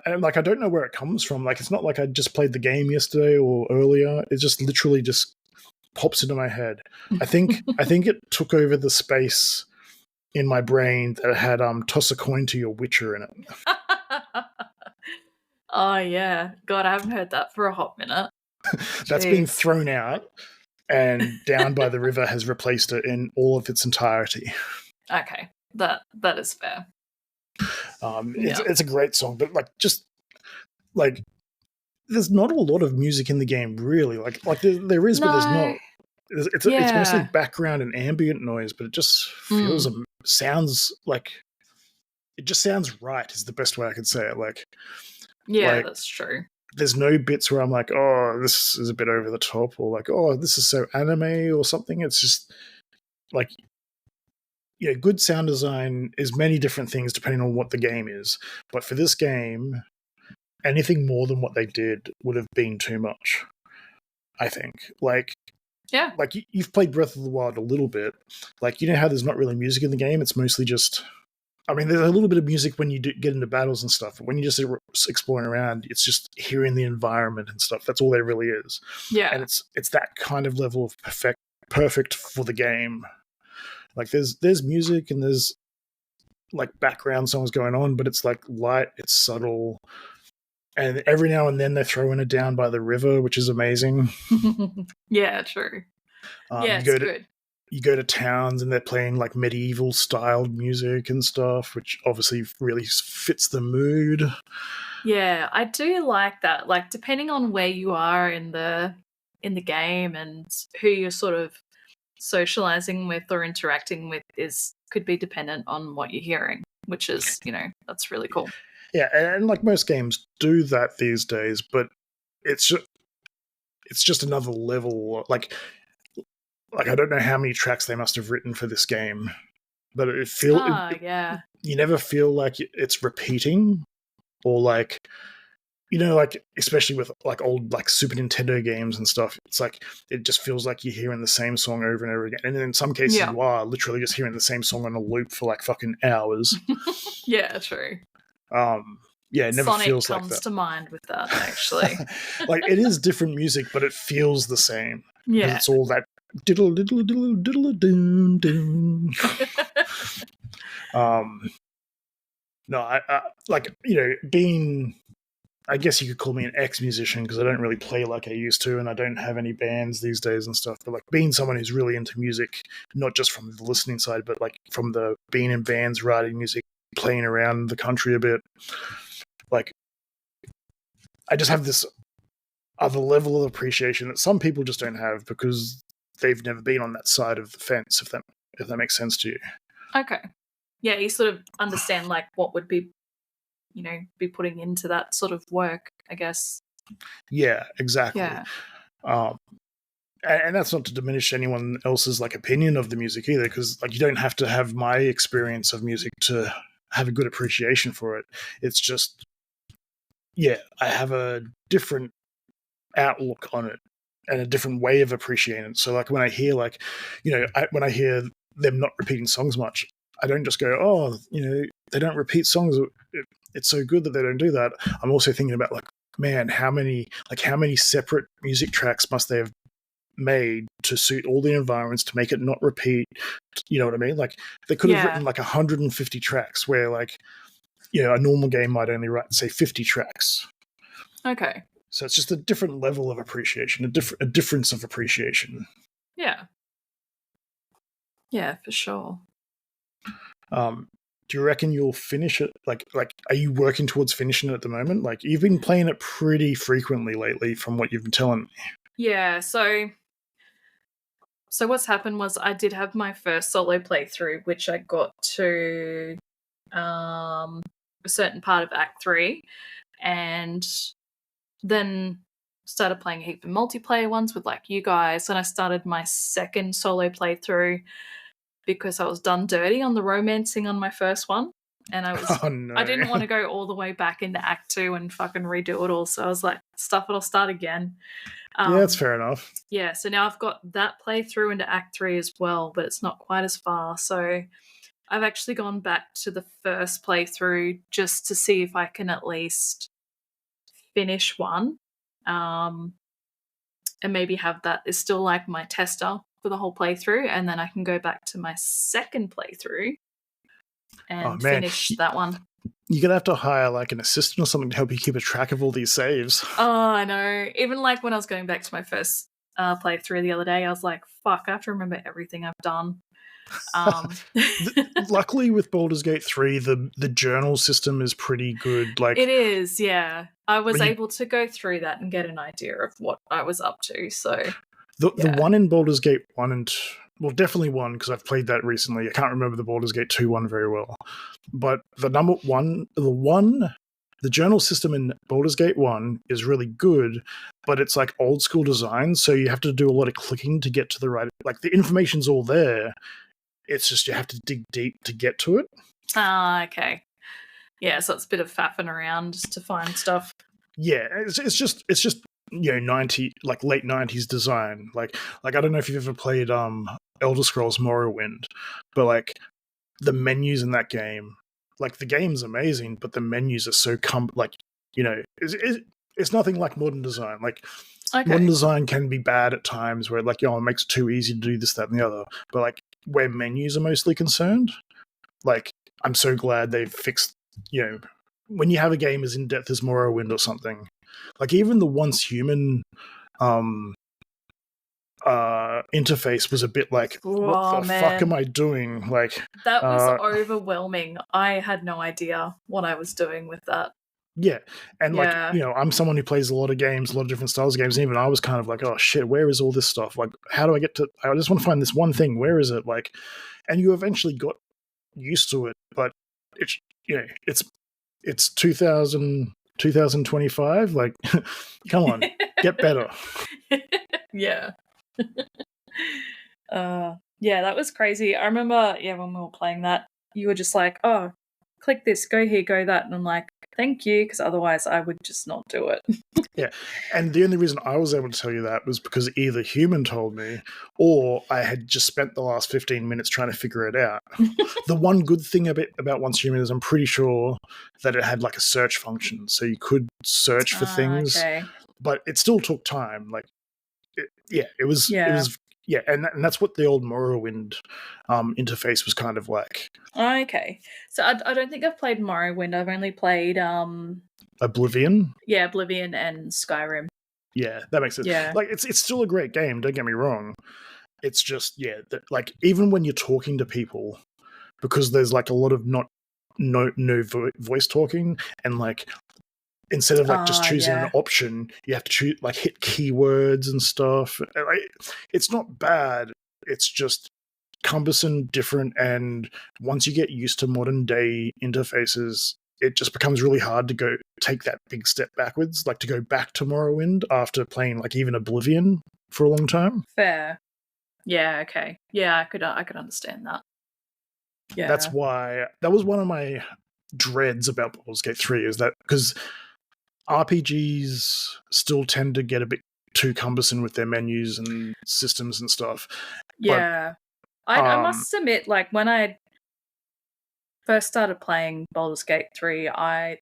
And like, I don't know where it comes from. Like, it's not like I just played the game yesterday or earlier. It just literally just pops into my head. I think it took over the space in my brain that had toss a coin to your Witcher in it. Oh yeah. God, I haven't heard that for a hot minute. That's been thrown out, and Down by the River has replaced it in all of its entirety. Okay. That is fair. It's a great song, but like there's not a lot of music in the game really. Like there is, but there's not. It's mostly background and ambient noise, but it just feels sounds like it just sounds right. Is the best way I could say it. Like that's true. There's no bits where I'm like, oh, this is a bit over the top, or like, oh, this is so anime or something. It's just like, yeah, good sound design is many different things depending on what the game is. But for this game, anything more than what they did would have been too much, I think. Like, you've played Breath of the Wild a little bit. Like, you know how there's not really music in the game? It's mostly just I mean, there's a little bit of music when you get into battles and stuff, but when you're just exploring around, it's just hearing the environment and stuff. That's all there really is. Yeah. And it's that kind of level of perfect for the game. Like there's music and there's like background songs going on, but it's like light, it's subtle. And every now and then they throw in a Down by the River, which is amazing. Yeah, true. Yeah, it's good. You go to towns and they're playing like medieval styled music and stuff, which obviously really fits the mood. Yeah, I do like that. Like, depending on where you are in the game and who you're sort of socializing with or interacting with could be dependent on what you're hearing, which is, that's really cool. Yeah, and like most games do that these days, but it's just another level. Like I don't know how many tracks they must have written for this game, but yeah. You never feel like it's repeating, or like, like especially with like old like Super Nintendo games and stuff. It's like it just feels like you're hearing the same song over and over again, and in some cases you are literally just hearing the same song on a loop for like fucking hours. Yeah, true. Yeah, it never Sonic feels like that. comes to mind with that, actually. Like, it is different music, but it feels the same. Yeah. It's all that diddle diddle diddle diddle doon doon. No, I like, being, I guess you could call me an ex-musician because I don't really play like I used to, and I don't have any bands these days and stuff. But like being someone who's really into music, not just from the listening side, but like from the being in bands, writing music, playing around the country a bit. Like, I just have this other level of appreciation that some people just don't have because they've never been on that side of the fence, if that makes sense to you. Okay. Yeah, you sort of understand like what would be, be putting into that sort of work, I guess. Yeah, exactly. Yeah. And that's not to diminish anyone else's like opinion of the music either, because like you don't have to have my experience of music to have a good appreciation for it. It's just, I have a different outlook on it and a different way of appreciating it. So like when I hear like, when I hear them not repeating songs much, I don't just go, oh, they don't repeat songs. It's so good that they don't do that. I'm also thinking about like, man, how many separate music tracks must they have made to suit all the environments to make it not repeat? You know what I mean? Like they could have written like 150 tracks where like, a normal game might only write, say, 50 tracks. Okay. So it's just a different level of appreciation, a difference of appreciation. Yeah. Yeah, for sure. Do you reckon you'll finish it? Like, are you working towards finishing it at the moment? Like, you've been playing it pretty frequently lately, from what you've been telling me. Yeah. So what's happened was I did have my first solo playthrough, which I got to a certain part of Act 3, and then started playing a heap of multiplayer ones with like you guys, and I started my second solo playthrough because I was done dirty on the romancing on my first one, and I didn't want to go all the way back into Act 2 and fucking redo it all, so I was like, stuff it, I'll start again. Yeah, that's fair enough. Yeah, so now I've got that playthrough into Act 3 as well, but it's not quite as far, so I've actually gone back to the first playthrough just to see if I can at least finish one, and maybe have that is still like my tester for the whole playthrough, and then I can go back to my second playthrough and finish that one. You're going to have to hire like an assistant or something to help you keep a track of all these saves. Oh, I know. Even like when I was going back to my first playthrough the other day, I was like, fuck, I have to remember everything I've done. Luckily with Baldurs Gate 3, the journal system is pretty good. Like, it is, yeah. I was able to go through that and get an idea of what I was up to. So the one in Baldurs Gate 1 and well, definitely 1 because I've played that recently. I can't remember the Baldurs Gate 2 one very well, but the journal system in Baldurs Gate 1 is really good, but it's like old school design, so you have to do a lot of clicking to get to the right. Like the information's all there. It's just you have to dig deep to get to it. Ah, okay. Yeah, so it's a bit of faffing around just to find stuff. Yeah, it's just late 90s design. Like I don't know if you've ever played Elder Scrolls Morrowind, but like the menus in that game like the game's amazing, but the menus are so it's nothing like modern design. Like modern design can be bad at times where like, it makes it too easy to do this, that, and the other. But like where menus are mostly concerned, like I'm so glad they've fixed, when you have a game as in-depth as Morrowind or something, like even the Once Human interface was a bit like, what the fuck am I doing? Like that was overwhelming. I had no idea what I was doing with that. Yeah, and like, I'm someone who plays a lot of games, a lot of different styles of games, and even I was kind of like, oh shit, where is all this stuff? Like, how do I get to, I just want to find this one thing, where is it? Like, and you eventually got used to it, but it's 2025, like, come on, get better. Yeah. Yeah, that was crazy. I remember, when we were playing that, you were just like, oh, click this, go here, go that, and I'm like, thank you, because otherwise I would just not do it. Yeah, and the only reason I was able to tell you that was because either Human told me, or I had just spent the last 15 minutes trying to figure it out. The one good thing about Once Human is I'm pretty sure that it had like a search function, so you could search for things, but it still took time. Like, it was, and that's what the old Morrowind interface was kind of like. Okay, so I don't think I've played Morrowind. I've only played Oblivion. Yeah, Oblivion and Skyrim. Yeah, that makes sense. Yeah. Like it's still a great game. Don't get me wrong. It's just like even when you're talking to people, because there's like a lot of no voice talking, and like instead of like just choosing an option, you have to choose like hit keywords and stuff. Like, it's not bad. It's just cumbersome, different, and once you get used to modern day interfaces, it just becomes really hard to take that big step backwards, like to go back to Morrowind after playing like even Oblivion for a long time. Fair. Yeah, okay. Yeah, I could understand that. Yeah. That's why that was one of my dreads about Baldur's Gate 3, is that because RPGs still tend to get a bit too cumbersome with their menus and systems and stuff. Yeah. But, I must admit, like when I first started playing Baldur's Gate 3, I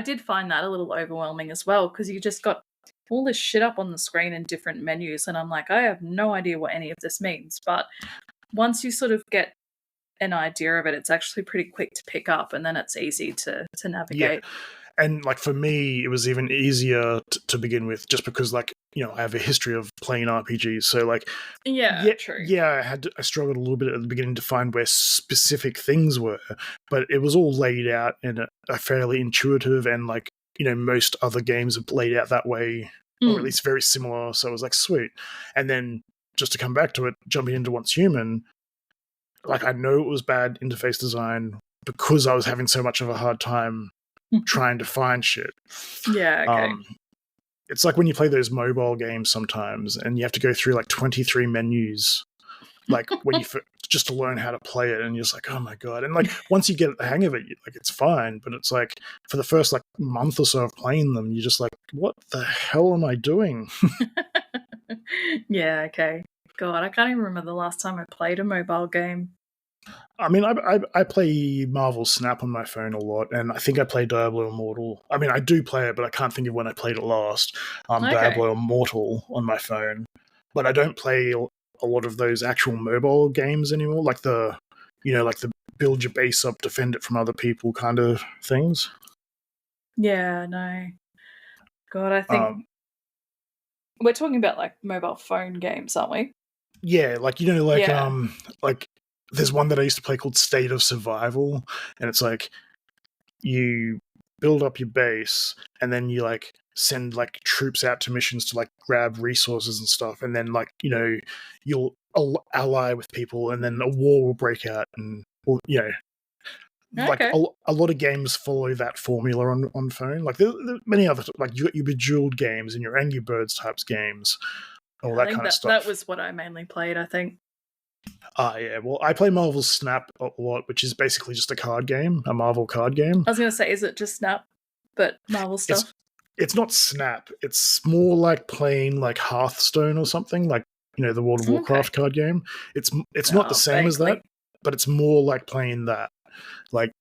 did find that a little overwhelming as well, because you just got all this shit up on the screen in different menus, and I'm like, I have no idea what any of this means. But once you sort of get an idea of it, it's actually pretty quick to pick up, and then it's easy to navigate. Yeah. And like for me, it was even easier to begin with, just because like, I have a history of playing RPGs. So like, true. Yeah, I struggled a little bit at the beginning to find where specific things were, but it was all laid out in a fairly intuitive, and like, most other games are laid out that way, or at least very similar. So it was like, sweet. And then just to come back to it, jumping into Once Human, like I know it was bad interface design because I was having so much of a hard time trying to find shit. Yeah, okay. It's like when you play those mobile games sometimes, and you have to go through like 23 menus, like when you just to learn how to play it, and you're just like, oh my god! And like once you get the hang of it, like it's fine. But it's like for the first like month or so of playing them, you're just like, what the hell am I doing? Yeah, okay. God, I can't even remember the last time I played a mobile game. I mean, I play Marvel Snap on my phone a lot, and I think I play Diablo Immortal. I mean, I do play it, but I can't think of when I played it last. Diablo Immortal on my phone, but I don't play a lot of those actual mobile games anymore, like the build your base up, defend it from other people kind of things. Yeah, no. God, I think we're talking about like mobile phone games, aren't we? Yeah, like like there's one that I used to play called State of Survival, and it's like you build up your base, and then you like send like troops out to missions to like grab resources and stuff, and then like you'll ally with people, and then a war will break out, and like a lot of games follow that formula on phone. Like there many other, like you got your Bejeweled games and your Angry Birds types games, all that kind of stuff. That was what I mainly played, I think. Yeah. Well, I play Marvel Snap a lot, which is basically just a card game, a Marvel card game. I was going to say, is it just Snap, but Marvel stuff? It's not Snap. It's more like playing like Hearthstone or something, like the World of Warcraft card game. It's not the same as that, but it's more like playing that. Like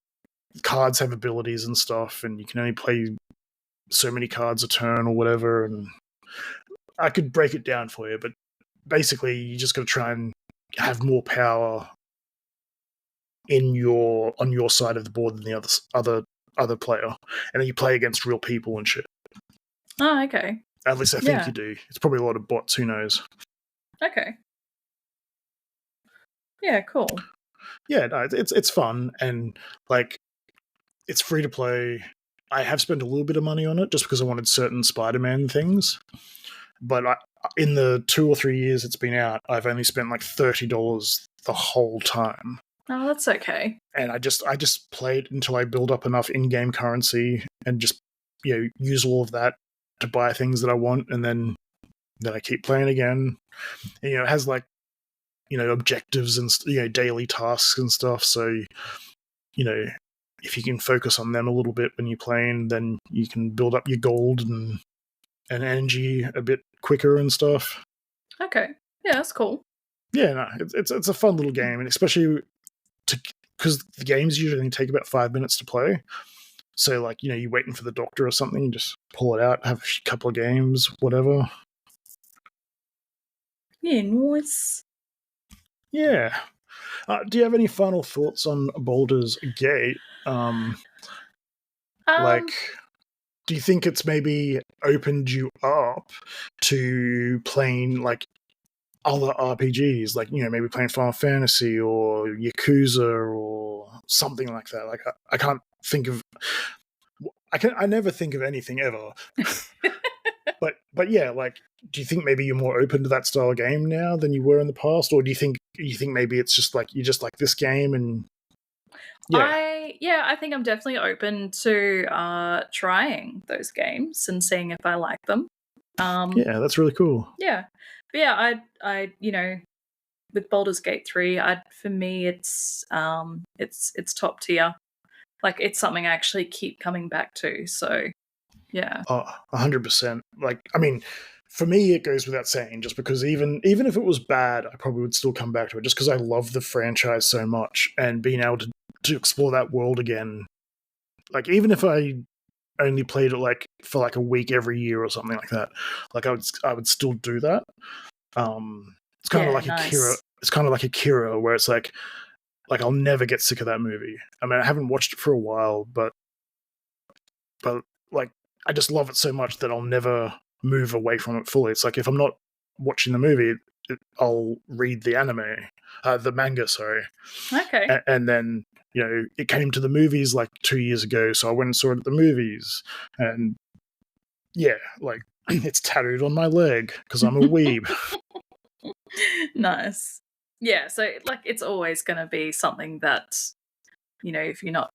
cards have abilities and stuff, and you can only play so many cards a turn or whatever. And I could break it down for you, but basically, you just got to try and have more power on your side of the board than the other player, and then you play against real people and shit. Oh, okay. At least I think you do. It's probably a lot of bots. Who knows? Okay. Yeah, cool. Yeah, no, it's fun, and like it's free to play. I have spent a little bit of money on it just because I wanted certain Spider-Man things, but in the 2 or 3 years it's been out, I've only spent like $30 the whole time. Oh, that's okay. And I just played until I build up enough in-game currency and just use all of that to buy things that I want, and then I keep playing again. And, it has like objectives and daily tasks and stuff. So if you can focus on them a little bit when you're playing, then you can build up your gold and energy a bit quicker and stuff. Okay, yeah, that's cool. Yeah, no, it's a fun little game, and especially because the games usually take about 5 minutes to play. So like you're waiting for the doctor or something, you just pull it out, have a couple of games, whatever. Yeah, nice. Yeah. Do you have any final thoughts on Baldurs Gate? Like, do you think it's maybe opened you up to playing like other RPGs, like maybe playing Final Fantasy or Yakuza or something like that? Like, I can't think of. I never think of anything ever. But yeah, like, do you think maybe you're more open to that style of game now than you were in the past, or do you think maybe it's just like you just like this game and I think I'm definitely open to trying those games and seeing if I like them. Yeah, that's really cool. Yeah, but yeah, I with Baldur's Gate 3, for me it's top tier. Like, it's something I actually keep coming back to. So yeah. 100%. Like, I mean, for me, it goes without saying, just because even if it was bad, I probably would still come back to it, just because I love the franchise so much, and being able to explore that world again. Like, even if I only played it like for like a week every year or something like that, like I would still do that. It's kind of like Akira. It's kind of like Akira, where it's like I'll never get sick of that movie. I mean, I haven't watched it for a while, but like, I just love it so much that I'll never move away from it fully. It's like, if I'm not watching the movie, I'll read the manga, sorry. Okay. And then, it came to the movies like 2 years ago, so I went and saw it at the movies. And yeah, like, it's tattooed on my leg because I'm a weeb. Nice. Yeah, so like, it's always going to be something that, if you're not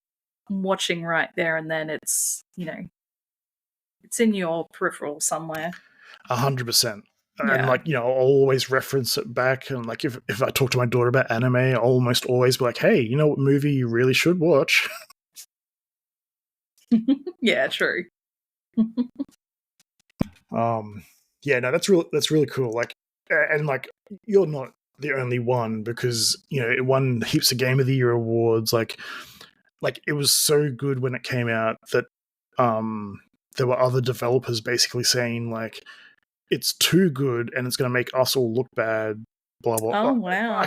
watching right there and then, it's, it's in your peripheral somewhere. 100%. And like, I'll always reference it back. And like, if I talk to my daughter about anime, I'll almost always be like, hey, you know what movie you really should watch? Yeah, true. Yeah, no, that's really cool. Like, and like, you're not the only one, because it won heaps of Game of the Year awards. Like it was so good when it came out that there were other developers basically saying like, it's too good and it's going to make us all look bad, blah blah. Oh wow.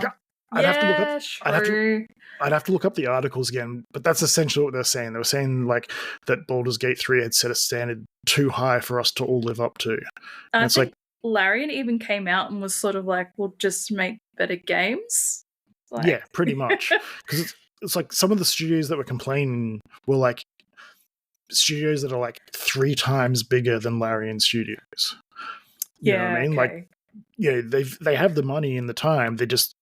I'd have to look up. True. I'd have to look up the articles again, but that's essentially what they're saying. They were saying like that Baldur's Gate 3 had set a standard too high for us to all live up to. And it's like, Larian even came out and was sort of like, we'll just make better games. Like... Yeah, pretty much. Because it's like some of the studios that were complaining were like studios that are like 3 times bigger than Larian Studios. You know what I mean? Okay. Like, they have the money and the time. They just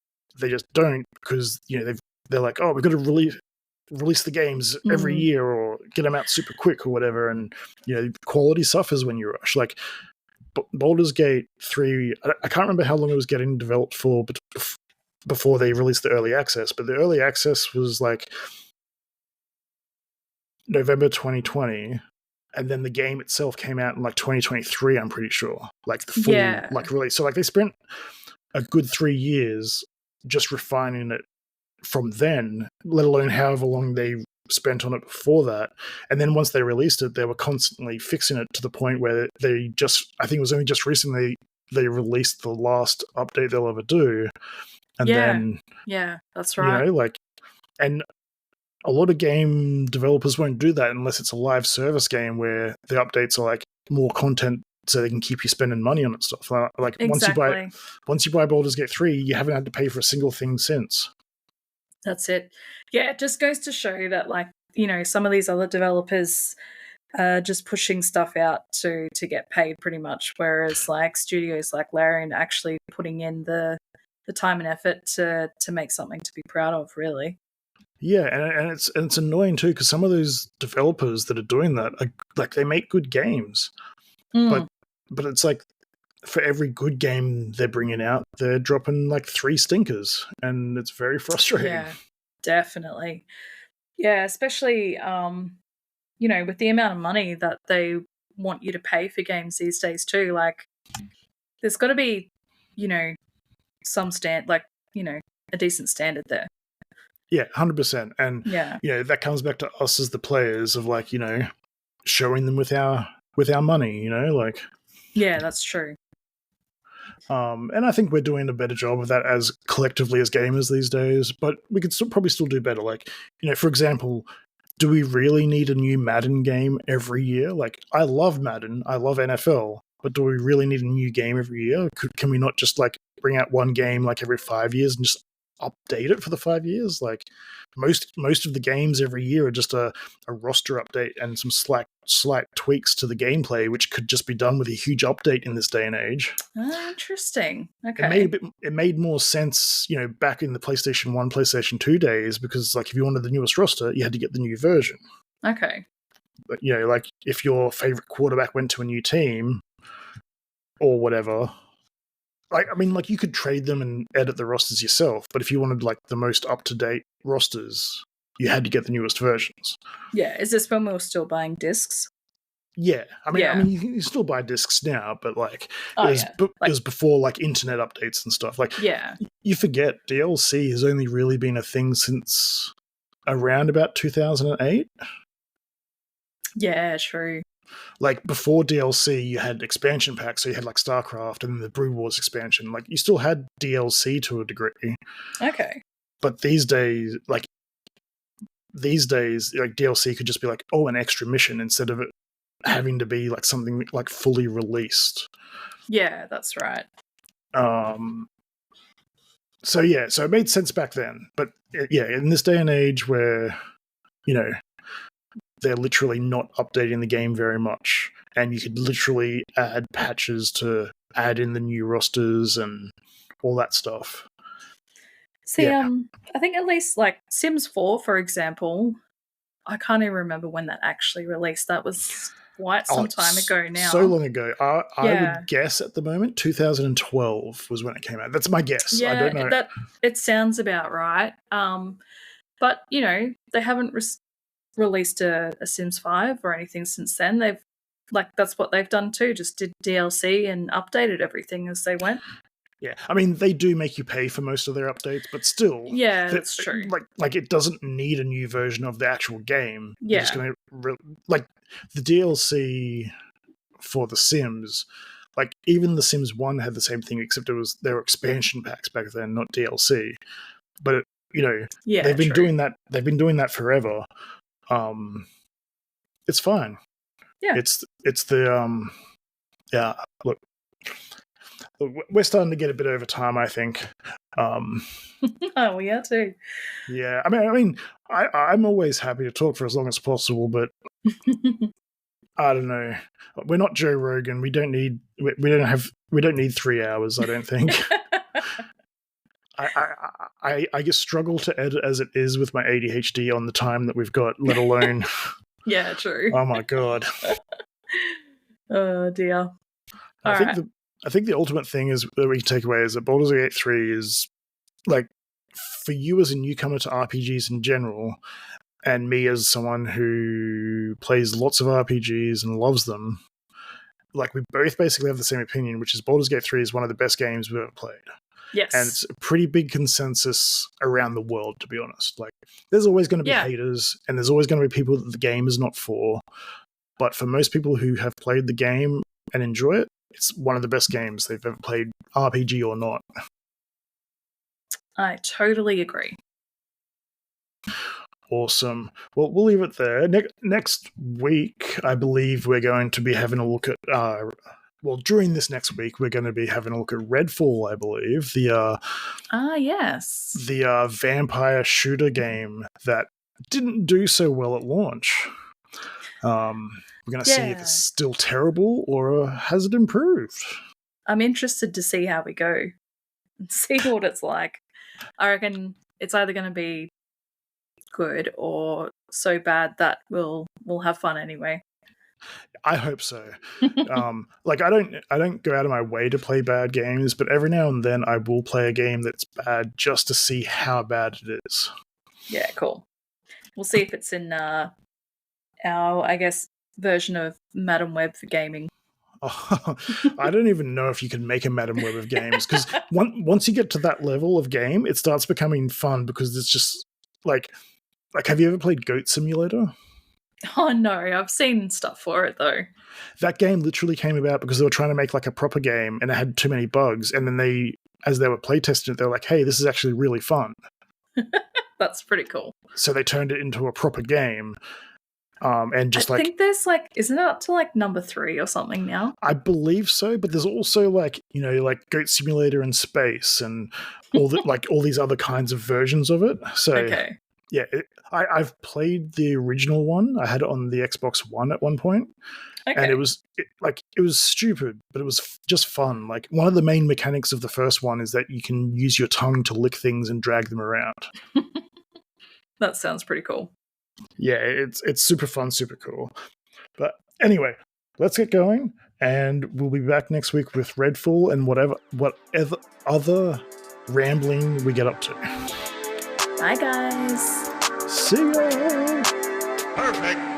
don't, because they're like, oh, we've got to release the games every year or get them out super quick or whatever, and quality suffers when you rush. Like Baldur's Gate 3, I can't remember how long it was getting developed for, but before they released the early access. But the early access was like November 2020. And then the game itself came out in like 2023, I'm pretty sure. Like the full like release. So like they spent a good 3 years just refining it from then, let alone however long they spent on it before that. And then once they released it, they were constantly fixing it to the point where I think it was only just recently they released the last update they'll ever do. And then, that's right. And a lot of game developers won't do that unless it's a live service game where the updates are more content so they can keep you spending money on it stuff. Exactly. Once you buy Baldur's Gate 3, you haven't had to pay for a single thing since. That's it. Yeah, it just goes to show that some of these other developers are just pushing stuff out to get paid pretty much, whereas studios like Larian are actually putting in the time and effort to make something to be proud of, really. Yeah, and it's annoying too because some of those developers that are doing that are, they make good games, but it's for every good game they're bringing out, they're dropping 3 stinkers, and it's very frustrating. Yeah, definitely. Yeah, especially with the amount of money that they want you to pay for games these days too. There's got to be some a decent standard there. Yeah, 100%. And that comes back to us as the players of showing them with our money, Yeah, that's true. And I think we're doing a better job of that as collectively as gamers these days, but we could probably still do better. For example, do we really need a new Madden game every year? I love Madden, I love NFL, but do we really need a new game every year? Can we not just bring out one game every 5 years and just update it for the 5 years? Most of the games every year are just a roster update and some slight tweaks to the gameplay, which could just be done with a huge update in this day and age. Interesting. Okay. It made more sense, back in the PlayStation 1, PlayStation 2 days, because if you wanted the newest roster, you had to get the new version. Okay. But if your favorite quarterback went to a new team or whatever, you could trade them and edit the rosters yourself, but if you wanted the most up-to-date rosters, you had to get the newest versions. Yeah, is this when we were still buying discs? Yeah, I mean, you still buy discs now, but it was before internet updates and stuff. You forget DLC has only really been a thing since around about 2008. Yeah, true. Before DLC, you had expansion packs, so you had StarCraft and then the Brew Wars expansion. You still had DLC to a degree. Okay. But these days, DLC could just be an extra mission instead of it having to be something fully released. Yeah, that's right. So it made sense back then. But in this day and age where, they're literally not updating the game very much, and you could literally add patches to add in the new rosters and all that stuff. See, I think at least Sims 4, for example, I can't even remember when that actually released. That was quite some time ago now. So long ago. I would guess at the moment 2012 was when it came out. That's my guess. Yeah, I don't know. It sounds about right. But, they haven't released a Sims 5 or anything since then. They've that's what they've done too, just did DLC and updated everything as they went. Yeah, I mean, they do make you pay for most of their updates, but still, yeah, that's true. It doesn't need a new version of the actual game. Yeah, just gonna the DLC for the Sims. Even the Sims 1 had the same thing, except there were expansion packs back then, not DLC. But they've been doing that. They've been doing that forever. It's fine. Yeah, it's the look, we're starting to get a bit over time, I think. Oh, we are too. Yeah, I mean, I'm always happy to talk for as long as possible, but I don't know. We're not Joe Rogan. We don't need 3 hours. I don't think. I just struggle to edit as it is with my ADHD on the time that we've got, let alone. Yeah, true. Oh my god. Oh dear. I think the ultimate thing is that we can take away is that Baldur's Gate 3 is for you as a newcomer to RPGs in general, and me as someone who plays lots of RPGs and loves them. We both basically have the same opinion, which is Baldur's Gate 3 is one of the best games we've ever played. Yes. And it's a pretty big consensus around the world, to be honest. Like, there's always going to be haters, and there's always going to be people that the game is not for. But for most people who have played the game and enjoy it, it's one of the best games they've ever played, RPG or not. I totally agree. Awesome. Well, we'll leave it there. Next week, I believe we're going to be having a look at... during this next week, we're going to be having a look at Redfall, I believe. Yes. The vampire shooter game that didn't do so well at launch. We're going to see if it's still terrible or has it improved. I'm interested to see how we go and see what it's like. I reckon it's either going to be good or so bad that we'll have fun anyway. I hope so. Like, I don't go out of my way to play bad games, but every now and then I will play a game that's bad just to see how bad it is. Yeah, cool. We'll see if it's in our, I guess, version of Madam Web for gaming. Oh, I don't even know if you can make a Madam Web of games, because once you get to that level of game, it starts becoming fun, because it's just like have you ever played Goat Simulator? Oh no, I've seen stuff for it though. That game literally came about because they were trying to make like a proper game and it had too many bugs, and then as they were playtesting it, they were like, hey, this is actually really fun. That's pretty cool. So they turned it into a proper game. And just I think there's isn't it up to number 3 or something now? I believe so, but there's also like Goat Simulator in space and all all these other kinds of versions of it. So okay. Yeah, I've played the original one. I had it on the Xbox One at one point, and it was stupid, but it was just fun. Like, one of the main mechanics of the first one is that you can use your tongue to lick things and drag them around. That sounds pretty cool. Yeah, it's super fun, super cool. But anyway, let's get going, and we'll be back next week with Redfall and whatever other rambling we get up to. Bye, guys. See ya! Perfect.